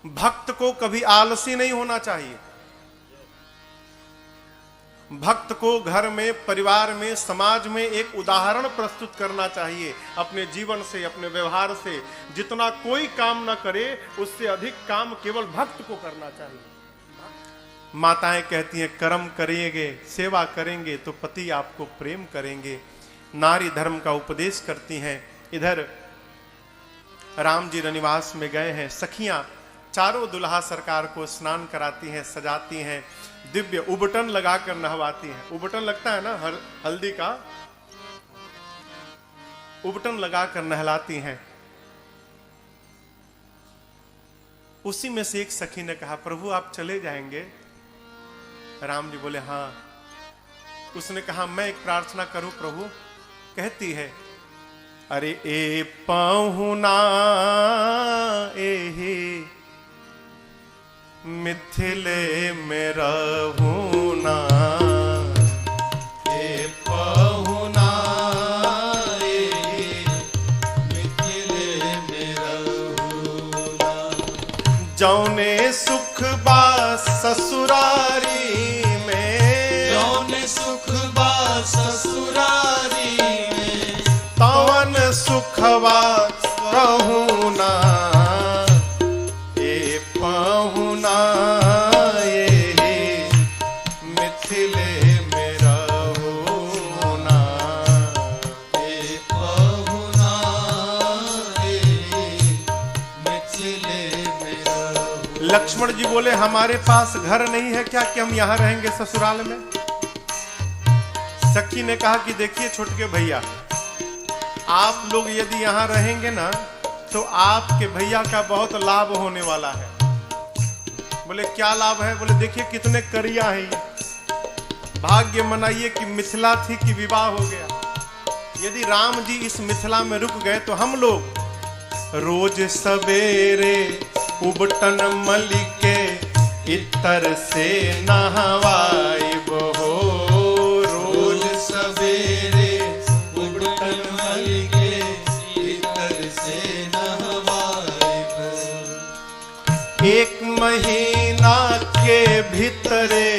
भक्त को कभी आलसी नहीं होना चाहिए। भक्त को घर में, परिवार में, समाज में एक उदाहरण प्रस्तुत करना चाहिए। अपने जीवन से, अपने व्यवहार से जितना कोई काम न करे उससे अधिक काम केवल भक्त को करना चाहिए। माताएं कहती हैं कर्म करेंगे, सेवा करेंगे तो पति आपको प्रेम करेंगे। नारी धर्म का उपदेश करती हैं। इधर राम जी रनिवास में गए हैं, सखियां चारों दुल्हा सरकार को स्नान कराती हैं, सजाती हैं, दिव्य उबटन लगाकर नहवाती हैं। उबटन लगता है ना हल्दी का, उबटन लगाकर नहलाती हैं। उसी में से एक सखी ने कहा प्रभु आप चले जाएंगे? राम जी बोले हाँ। उसने कहा मैं एक प्रार्थना करूं प्रभु? कहती है अरे ए पाहुना एहे मिथिले में रहूना, ए पाहुना एहे मिथिले में रहूना, जौने सुख बा ससुरारी में, जौने सुख बा ससुरारी में, तवन सुखवा रहूना, ए पाहुना ये मिथिले में रहूना, ए पाहुना ये मिथिले में रहूना। लक्ष्मण जी बोले हमारे पास घर नहीं है क्या कि हम यहाँ रहेंगे ससुराल में? सखी ने कहा कि देखिए छोटके भैया, आप लोग यदि यहाँ रहेंगे ना तो आपके भैया का बहुत लाभ होने वाला है। बोले क्या लाभ है? बोले देखिए कितने करिया है ये, भाग्य मनाइए कि मिथिला थी कि विवाह हो गया। यदि राम जी इस मिथिला में रुक गए तो हम लोग रोज सवेरे उबटन मलिके इतर से नहवाई बहो, रोज सवेरे उबटन मलिके इतर से नहवाई बहो, एक महीना के भीतरे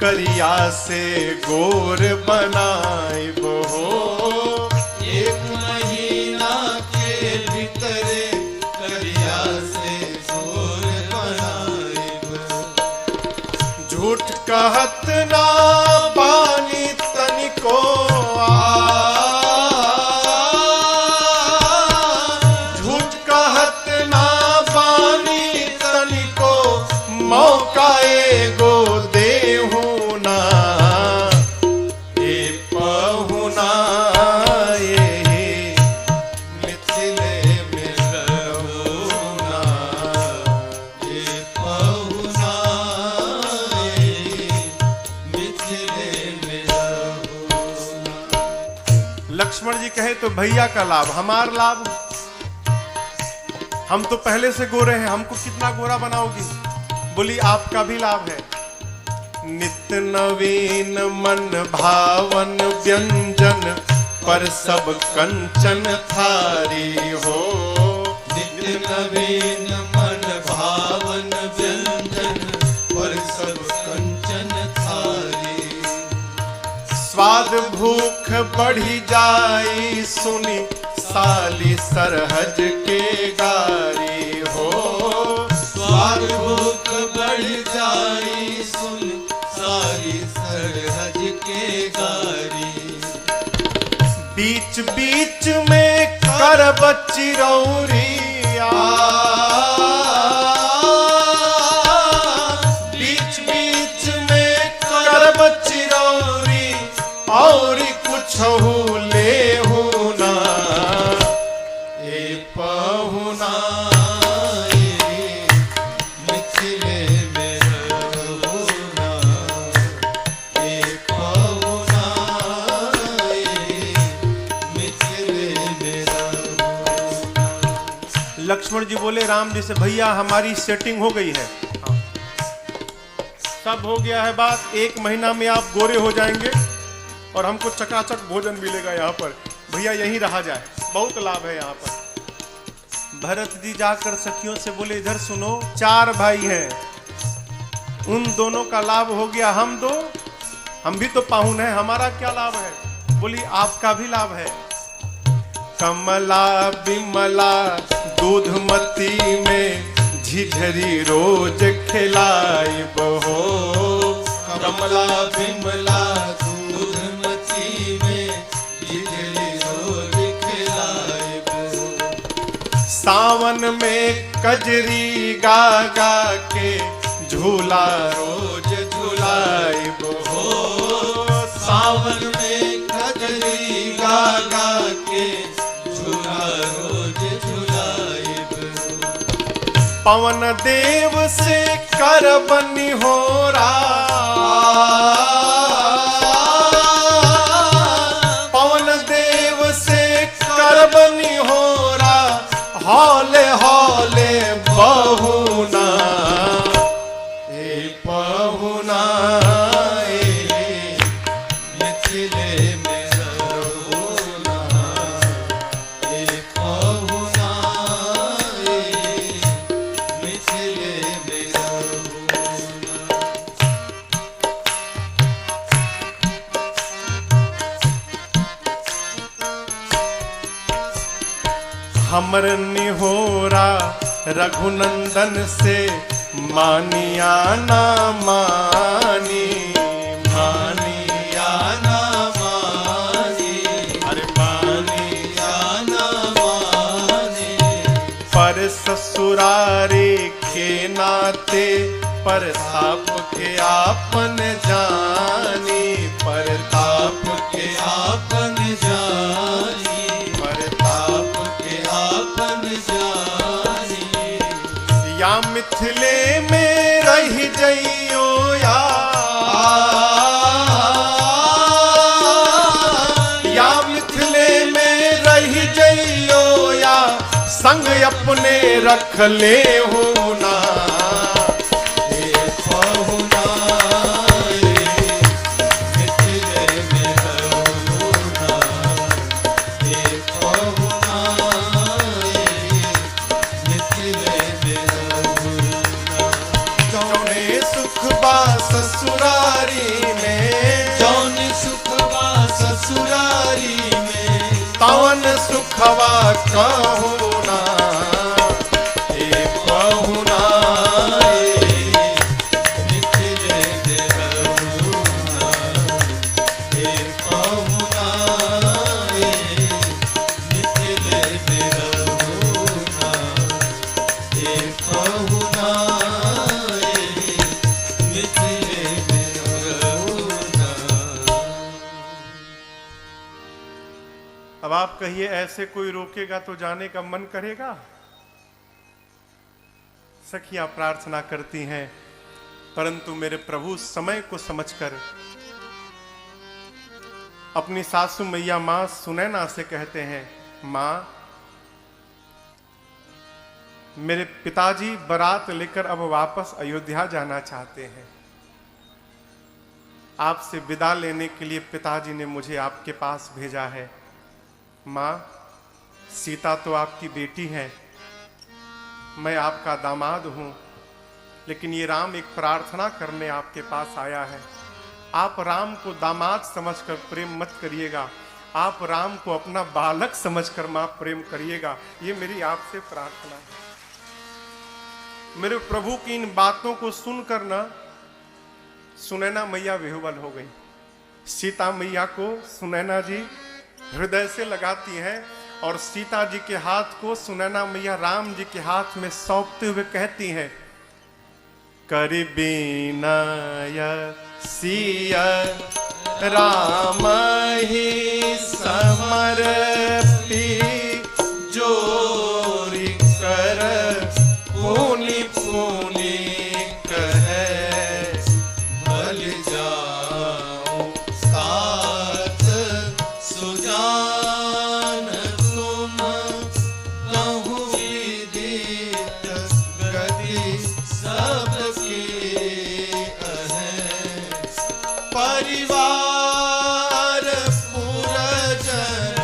करिया से गोर बनाई बहो, एक महीना के भीतरे करिया से गोर बनाई बहो, झूठ कहत ना बानी तनिको आ तो भैया का लाभ, हमार लाभ, हम तो पहले से गोरे हैं, हमको कितना गोरा बनाओगी? बोली आपका भी लाभ है। नित्य नवीन मन भावन व्यंजन पर सब कंचन थारी हो। नित्य नवीन मन भावन व्यंजन पर सब कंचन थारी। स्वाद भूख बढ़ी जाई सुनी साली सरहज के गारी हो। स्वाद भूख बढ़ जाई सुन सारी सरहज के गारी। बीच बीच में करब चिरौरिया, बीच बीच में करब चिरौरी और कुछ ले होना ए पहुना मिथिले में रहुना ए पहुना मिथिले में रहुना। लक्ष्मण जी बोले राम जी से, भैया हमारी सेटिंग हो गई है, सब हो गया है बात, 1 महीना में आप गोरे हो जाएंगे और हमको चकाचक भोजन मिलेगा यहाँ पर, भैया यहीं रहा जाए, बहुत लाभ है यहाँ पर। भरत जी जाकर सखियों से बोले इधर सुनो, 4 भाई हैं, उन दोनों का लाभ हो गया, हम दो, हम भी तो पाहुन हैं, हमारा क्या लाभ है? बोली आपका भी लाभ है। कमला बिमला दूधमती में झिझरी रोज खिलाई बहो। कमला बिमला दूधमती में झिझरी रोज खिलाए। सावन में कजरी गा गा के झूला रोज झूलाई बहो। सावन में कजरी गा गा के झूला रोज झुलाए। पवन देव से कर बनी हो पवन देव से कर बनी हो हौले हौले बहुना ए बहुना मिथिले में रहुना ए पहुना मिथिले में रहुना। हमर निहोरा रघुनंदन से मानिया ना मानी मानिया ना मानी अरे मानी या ना मानी। पर ससुरारे के नाते परताप के आपन जानी परताप के आपन जानी परताप के आपन जानी। या मिथिले में रह जइयो या मिथिले में रह जइयो या संग अपने रख ले होना पहुना मिथिले में रहुना ए पहुना मिथिले में रहुना। जौने सुख बा ससुरारी में जौन सुखवा ससुरारी में तवन सुखवा कहूना ए पहुना मिथिले में रहुना ए पहुना मिथिले में रहुना ए पहुना मिथिले में रहुना। अब आप कहिए ऐसे कोई रोकेगा तो जाने का मन करेगा? सखियां प्रार्थना करती हैं, परंतु मेरे प्रभु समय को समझकर अपनी सासू मैया मां सुनैना से कहते हैं, मां मेरे पिताजी बारात लेकर अब वापस अयोध्या जाना चाहते हैं। आपसे विदा लेने के लिए पिताजी ने मुझे आपके पास भेजा है। मां, सीता तो आपकी बेटी है, मैं आपका दामाद हूं, लेकिन ये राम एक प्रार्थना करने आपके पास आया है। आप राम को दामाद समझकर प्रेम मत करिएगा, आप राम को अपना बालक समझकर मां प्रेम करिएगा। ये मेरी आपसे प्रार्थना है। मेरे प्रभु की इन बातों को सुनकर ना सुनैना मैया विह्वल हो गई। सीता मैया को सुनैना जी हृदय से लगाती हैं और सीता जी के हाथ को सुनैना मैया राम जी के हाथ में सौंपते हुए कहती हैं, कर बिनय सिया राम ही समर्पी, जोरि कर पुनि पुनि कहे, बल जाऊं साथ सुजान तुम, कहूँ विदित गति सबकी अहें, परिवार पुरजन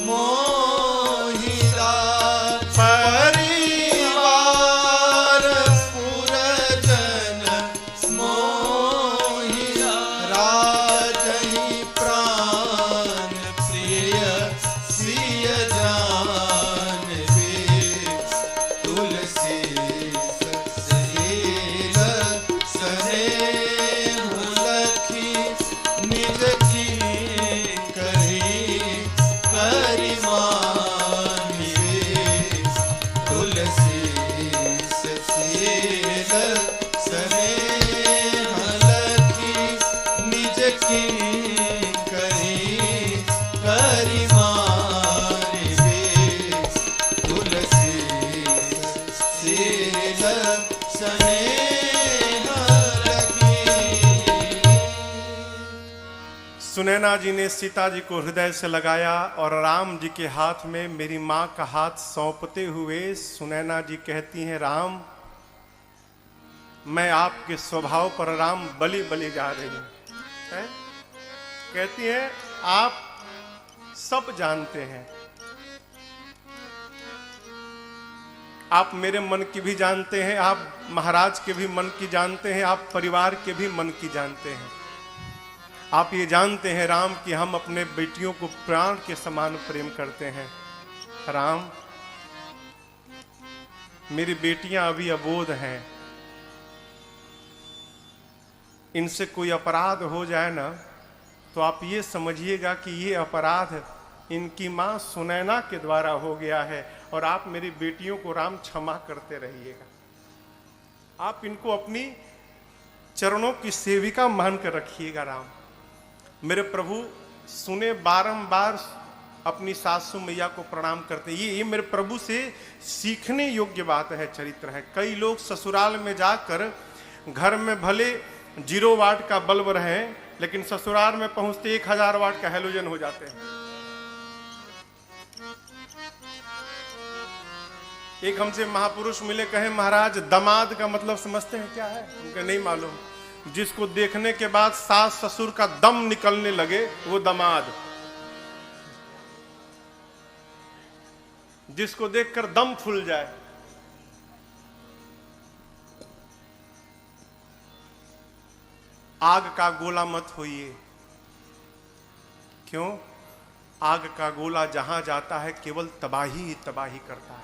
मोहिरा, परिवार पुरजन मोहिरा, राजहि प्राण प्रिय सिय जानबी, तुलसी सहेल सनेह लखी, निज की करी करिमानी, तुलसी सहेल सनेह लखी, निज की करी करिमानी, तुलसी सहेल सनेह लखी। सुनैना जी ने सीता जी को हृदय से लगाया और राम जी के हाथ में मेरी मां का हाथ सौंपते हुए सुनैना जी कहती हैं, राम मैं आपके स्वभाव पर राम बलि बलि जा रही हूं। हैं? कहती हैं, आप सब जानते हैं, आप मेरे मन की भी जानते हैं, आप महाराज के भी मन की जानते हैं, आप परिवार के भी मन की जानते हैं। आप ये जानते हैं राम कि हम अपने बेटियों को प्राण के समान प्रेम करते हैं। राम, मेरी बेटियां अभी अबोध हैं, इनसे कोई अपराध हो जाए ना तो आप ये समझिएगा कि ये अपराध इनकी मां सुनैना के द्वारा हो गया है, और आप मेरी बेटियों को राम क्षमा करते रहिएगा। आप इनको अपनी चरणों की सेविका मानकर रखिएगा। राम, मेरे प्रभु सुने बारंबार अपनी सासू मैया को प्रणाम करते। ये मेरे प्रभु से सीखने योग्य बात है, चरित्र है। कई लोग ससुराल में जाकर घर में भले 0 वाट का बल्ब रहे, लेकिन ससुराल में पहुंचते 1000 वाट का हैलोजन हो जाते हैं। एक हमसे महापुरुष मिले, कहे महाराज दामाद का मतलब समझते हैं क्या है? उनका नहीं मालूम। जिसको देखने के बाद सास ससुर का दम निकलने लगे वो दामाद, जिसको देखकर दम फूल जाए। आग का गोला मत होइए। क्यों? आग का गोला जहां जाता है केवल तबाही ही तबाही करता है।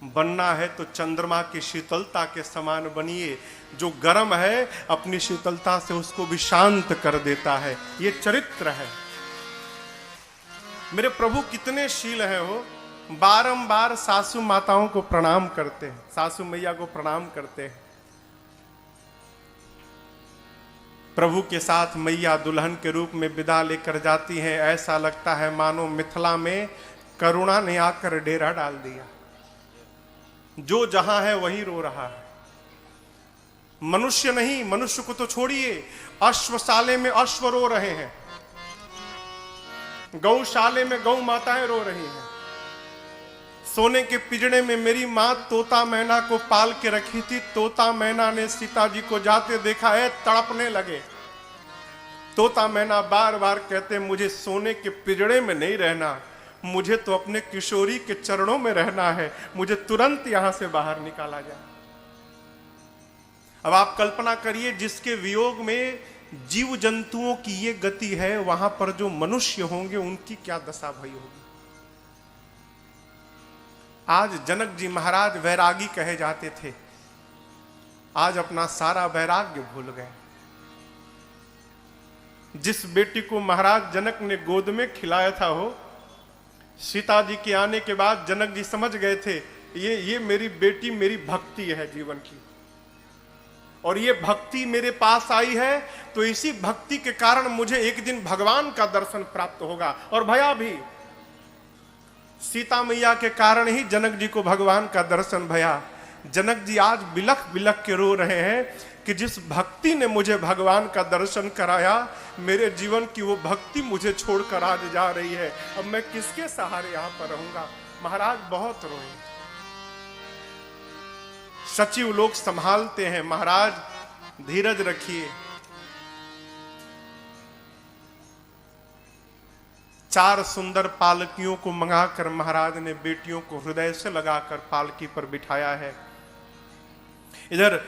बनना है तो चंद्रमा की शीतलता के समान बनिए। जो गर्म है अपनी शीतलता से उसको भी शांत कर देता है। ये चरित्र है। मेरे प्रभु कितने शील हैं। वो बारंबार सासू माताओं को प्रणाम करते हैं, सासू मैया को प्रणाम करते हैं। प्रभु के साथ मैया दुल्हन के रूप में विदा लेकर जाती हैं। ऐसा लगता है मानो मिथिला में करुणा ने आकर डेरा डाल दिया। जो जहां है वहीं रो रहा है। मनुष्य नहीं, मनुष्य को तो छोड़िए, अश्वशाले में अश्व रो रहे हैं। गौशाले में गौ माताएं रो रही हैं। सोने के पिंजड़े में मेरी माँ तोता मैना को पाल के रखी थी। तोता मैना ने सीता जी को जाते देखा है, तड़पने लगे। तोता मैना बार बार कहते मुझे सोने के पिंजड़े में नहीं रहना, मुझे तो अपने किशोरी के चरणों में रहना है, मुझे तुरंत यहां से बाहर निकाला जाए। अब आप कल्पना करिए, जिसके वियोग में जीव जंतुओं की ये गति है, वहां पर जो मनुष्य होंगे उनकी क्या दशा भई होगी। आज जनक जी महाराज वैरागी कहे जाते थे, आज अपना सारा वैराग्य भूल गए। जिस बेटी को महाराज जनक ने गोद में खिलाया था, हो सीता जी के आने के बाद जनक जी समझ गए थे, ये मेरी बेटी मेरी भक्ति है जीवन की, और ये भक्ति मेरे पास आई है तो इसी भक्ति के कारण मुझे एक दिन भगवान का दर्शन प्राप्त होगा। और भया भी, सीता मैया के कारण ही जनक जी को भगवान का दर्शन भया। जनक जी आज बिलख बिलख के रो रहे हैं कि जिस भक्ति ने मुझे भगवान का दर्शन कराया, मेरे जीवन की वो भक्ति मुझे छोड़कर आज जा रही है, अब मैं किसके सहारे यहां पर रहूंगा। महाराज बहुत रोए। सचिव लोग संभालते हैं, महाराज धीरज रखिए। 4 सुंदर पालकियों को मंगाकर महाराज ने बेटियों को हृदय से लगाकर पालकी पर बिठाया है। इधर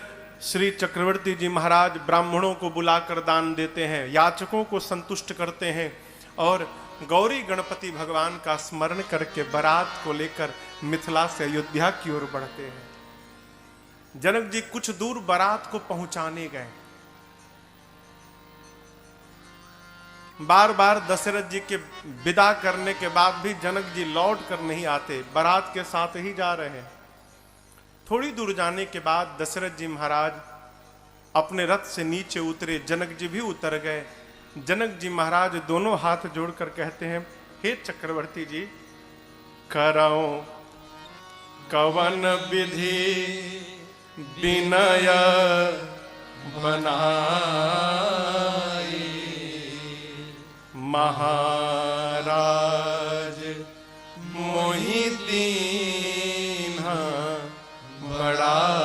श्री चक्रवर्ती जी महाराज ब्राह्मणों को बुलाकर दान देते हैं, याचकों को संतुष्ट करते हैं और गौरी गणपति भगवान का स्मरण करके बारात को लेकर मिथिला से अयोध्या की ओर बढ़ते हैं। जनक जी कुछ दूर बारात को पहुंचाने गए। बार बार दशरथ जी के विदा करने के बाद भी जनक जी लौट कर नहीं आते, बारात के साथ ही जा रहे हैं। थोड़ी दूर जाने के बाद दशरथ जी महाराज अपने रथ से नीचे उतरे, जनक जी भी उतर गए। जनक जी महाराज दोनों हाथ जोड़कर कहते हैं, हे चक्रवर्ती जी, करौ कवन विधि विनय बनाई, महाराज मोहि दीन्हा बड़ाई।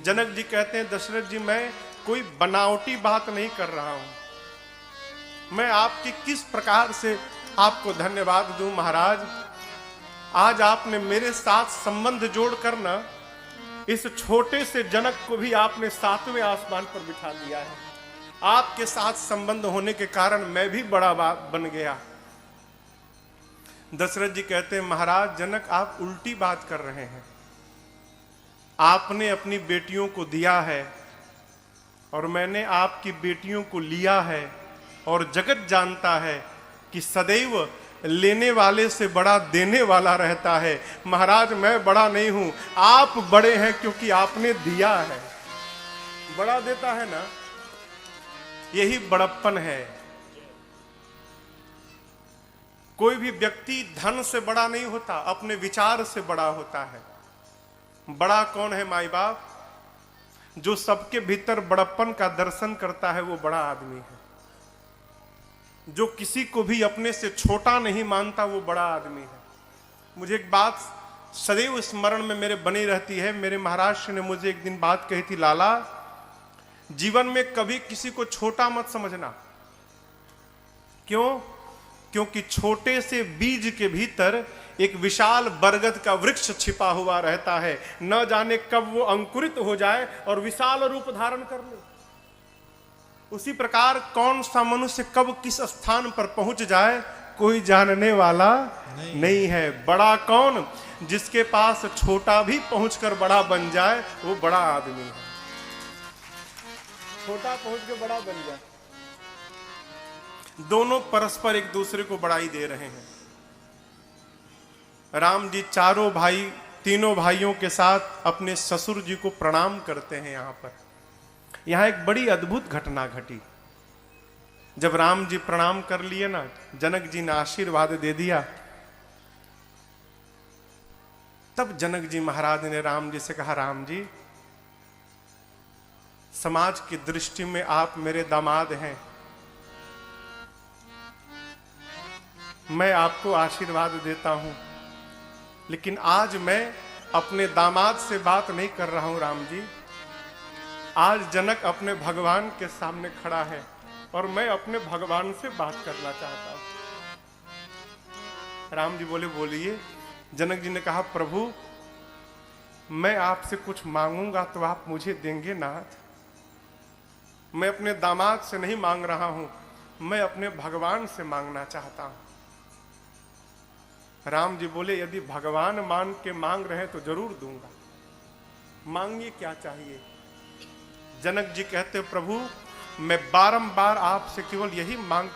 जनक जी कहते हैं, दशरथ जी मैं कोई बनावटी बात नहीं कर रहा हूं, मैं आपकी किस प्रकार से आपको धन्यवाद दूं। महाराज आज आपने मेरे साथ संबंध जोड़कर ना इस छोटे से जनक को भी आपने 7वें आसमान पर बिठा दिया है। आपके साथ संबंध होने के कारण मैं भी बड़ा बन गया। दशरथ जी कहते हैं, महाराज जनक आप उल्टी बात कर रहे हैं। आपने अपनी बेटियों को दिया है और मैंने आपकी बेटियों को लिया है, और जगत जानता है कि सदैव लेने वाले से बड़ा देने वाला रहता है। महाराज मैं बड़ा नहीं हूं, आप बड़े हैं क्योंकि आपने दिया है। बड़ा देता है ना, यही बड़प्पन है। कोई भी व्यक्ति धन से बड़ा नहीं होता, अपने विचार से बड़ा होता है। बड़ा कौन है माई बाप? जो सबके भीतर बड़प्पन का दर्शन करता है वो बड़ा आदमी है। जो किसी को भी अपने से छोटा नहीं मानता वो बड़ा आदमी है। मुझे एक बात सदैव स्मरण में मेरे बनी रहती है। मेरे महाराज ने मुझे एक दिन बात कही थी, लाला जीवन में कभी किसी को छोटा मत समझना। क्यों? क्योंकि छोटे से बीज के भीतर एक विशाल बरगद का वृक्ष छिपा हुआ रहता है। न जाने कब वो अंकुरित हो जाए और विशाल रूप धारण कर ले। उसी प्रकार कौन सा मनुष्य कब किस स्थान पर पहुंच जाए कोई जानने वाला नहीं है। बड़ा कौन? जिसके पास छोटा भी पहुंचकर बड़ा बन जाए वो बड़ा आदमी है। छोटा पहुंच के बड़ा बन जाए। दोनों परस्पर एक दूसरे को बड़ाई दे रहे हैं। राम जी तीनों भाइयों के साथ अपने ससुर जी को प्रणाम करते हैं। यहां एक बड़ी अद्भुत घटना घटी। जब राम जी प्रणाम कर लिए ना, जनक जी ने आशीर्वाद दे दिया, तब जनक जी महाराज ने राम जी से कहा, राम जी समाज की दृष्टि में आप मेरे दामाद हैं, मैं आपको आशीर्वाद देता हूं, लेकिन आज मैं अपने दामाद से बात नहीं कर रहा हूं राम जी। आज जनक अपने भगवान के सामने खड़ा है और मैं अपने भगवान से बात करना चाहता हूं। राम जी बोले बोलिए। जनक जी ने कहा प्रभु मैं आपसे कुछ मांगूंगा तो आप मुझे देंगे नाथ? मैं अपने दामाद से नहीं मांग रहा हूं, मैं अपने भगवान से मांगना चाहता हूं। राम जी बोले यदि भगवान मान के मांग रहे तो जरूर दूंगा, मांगिए क्या चाहिए। जनक जी कहते प्रभु मैं बारंबार आपसे केवल यही मांग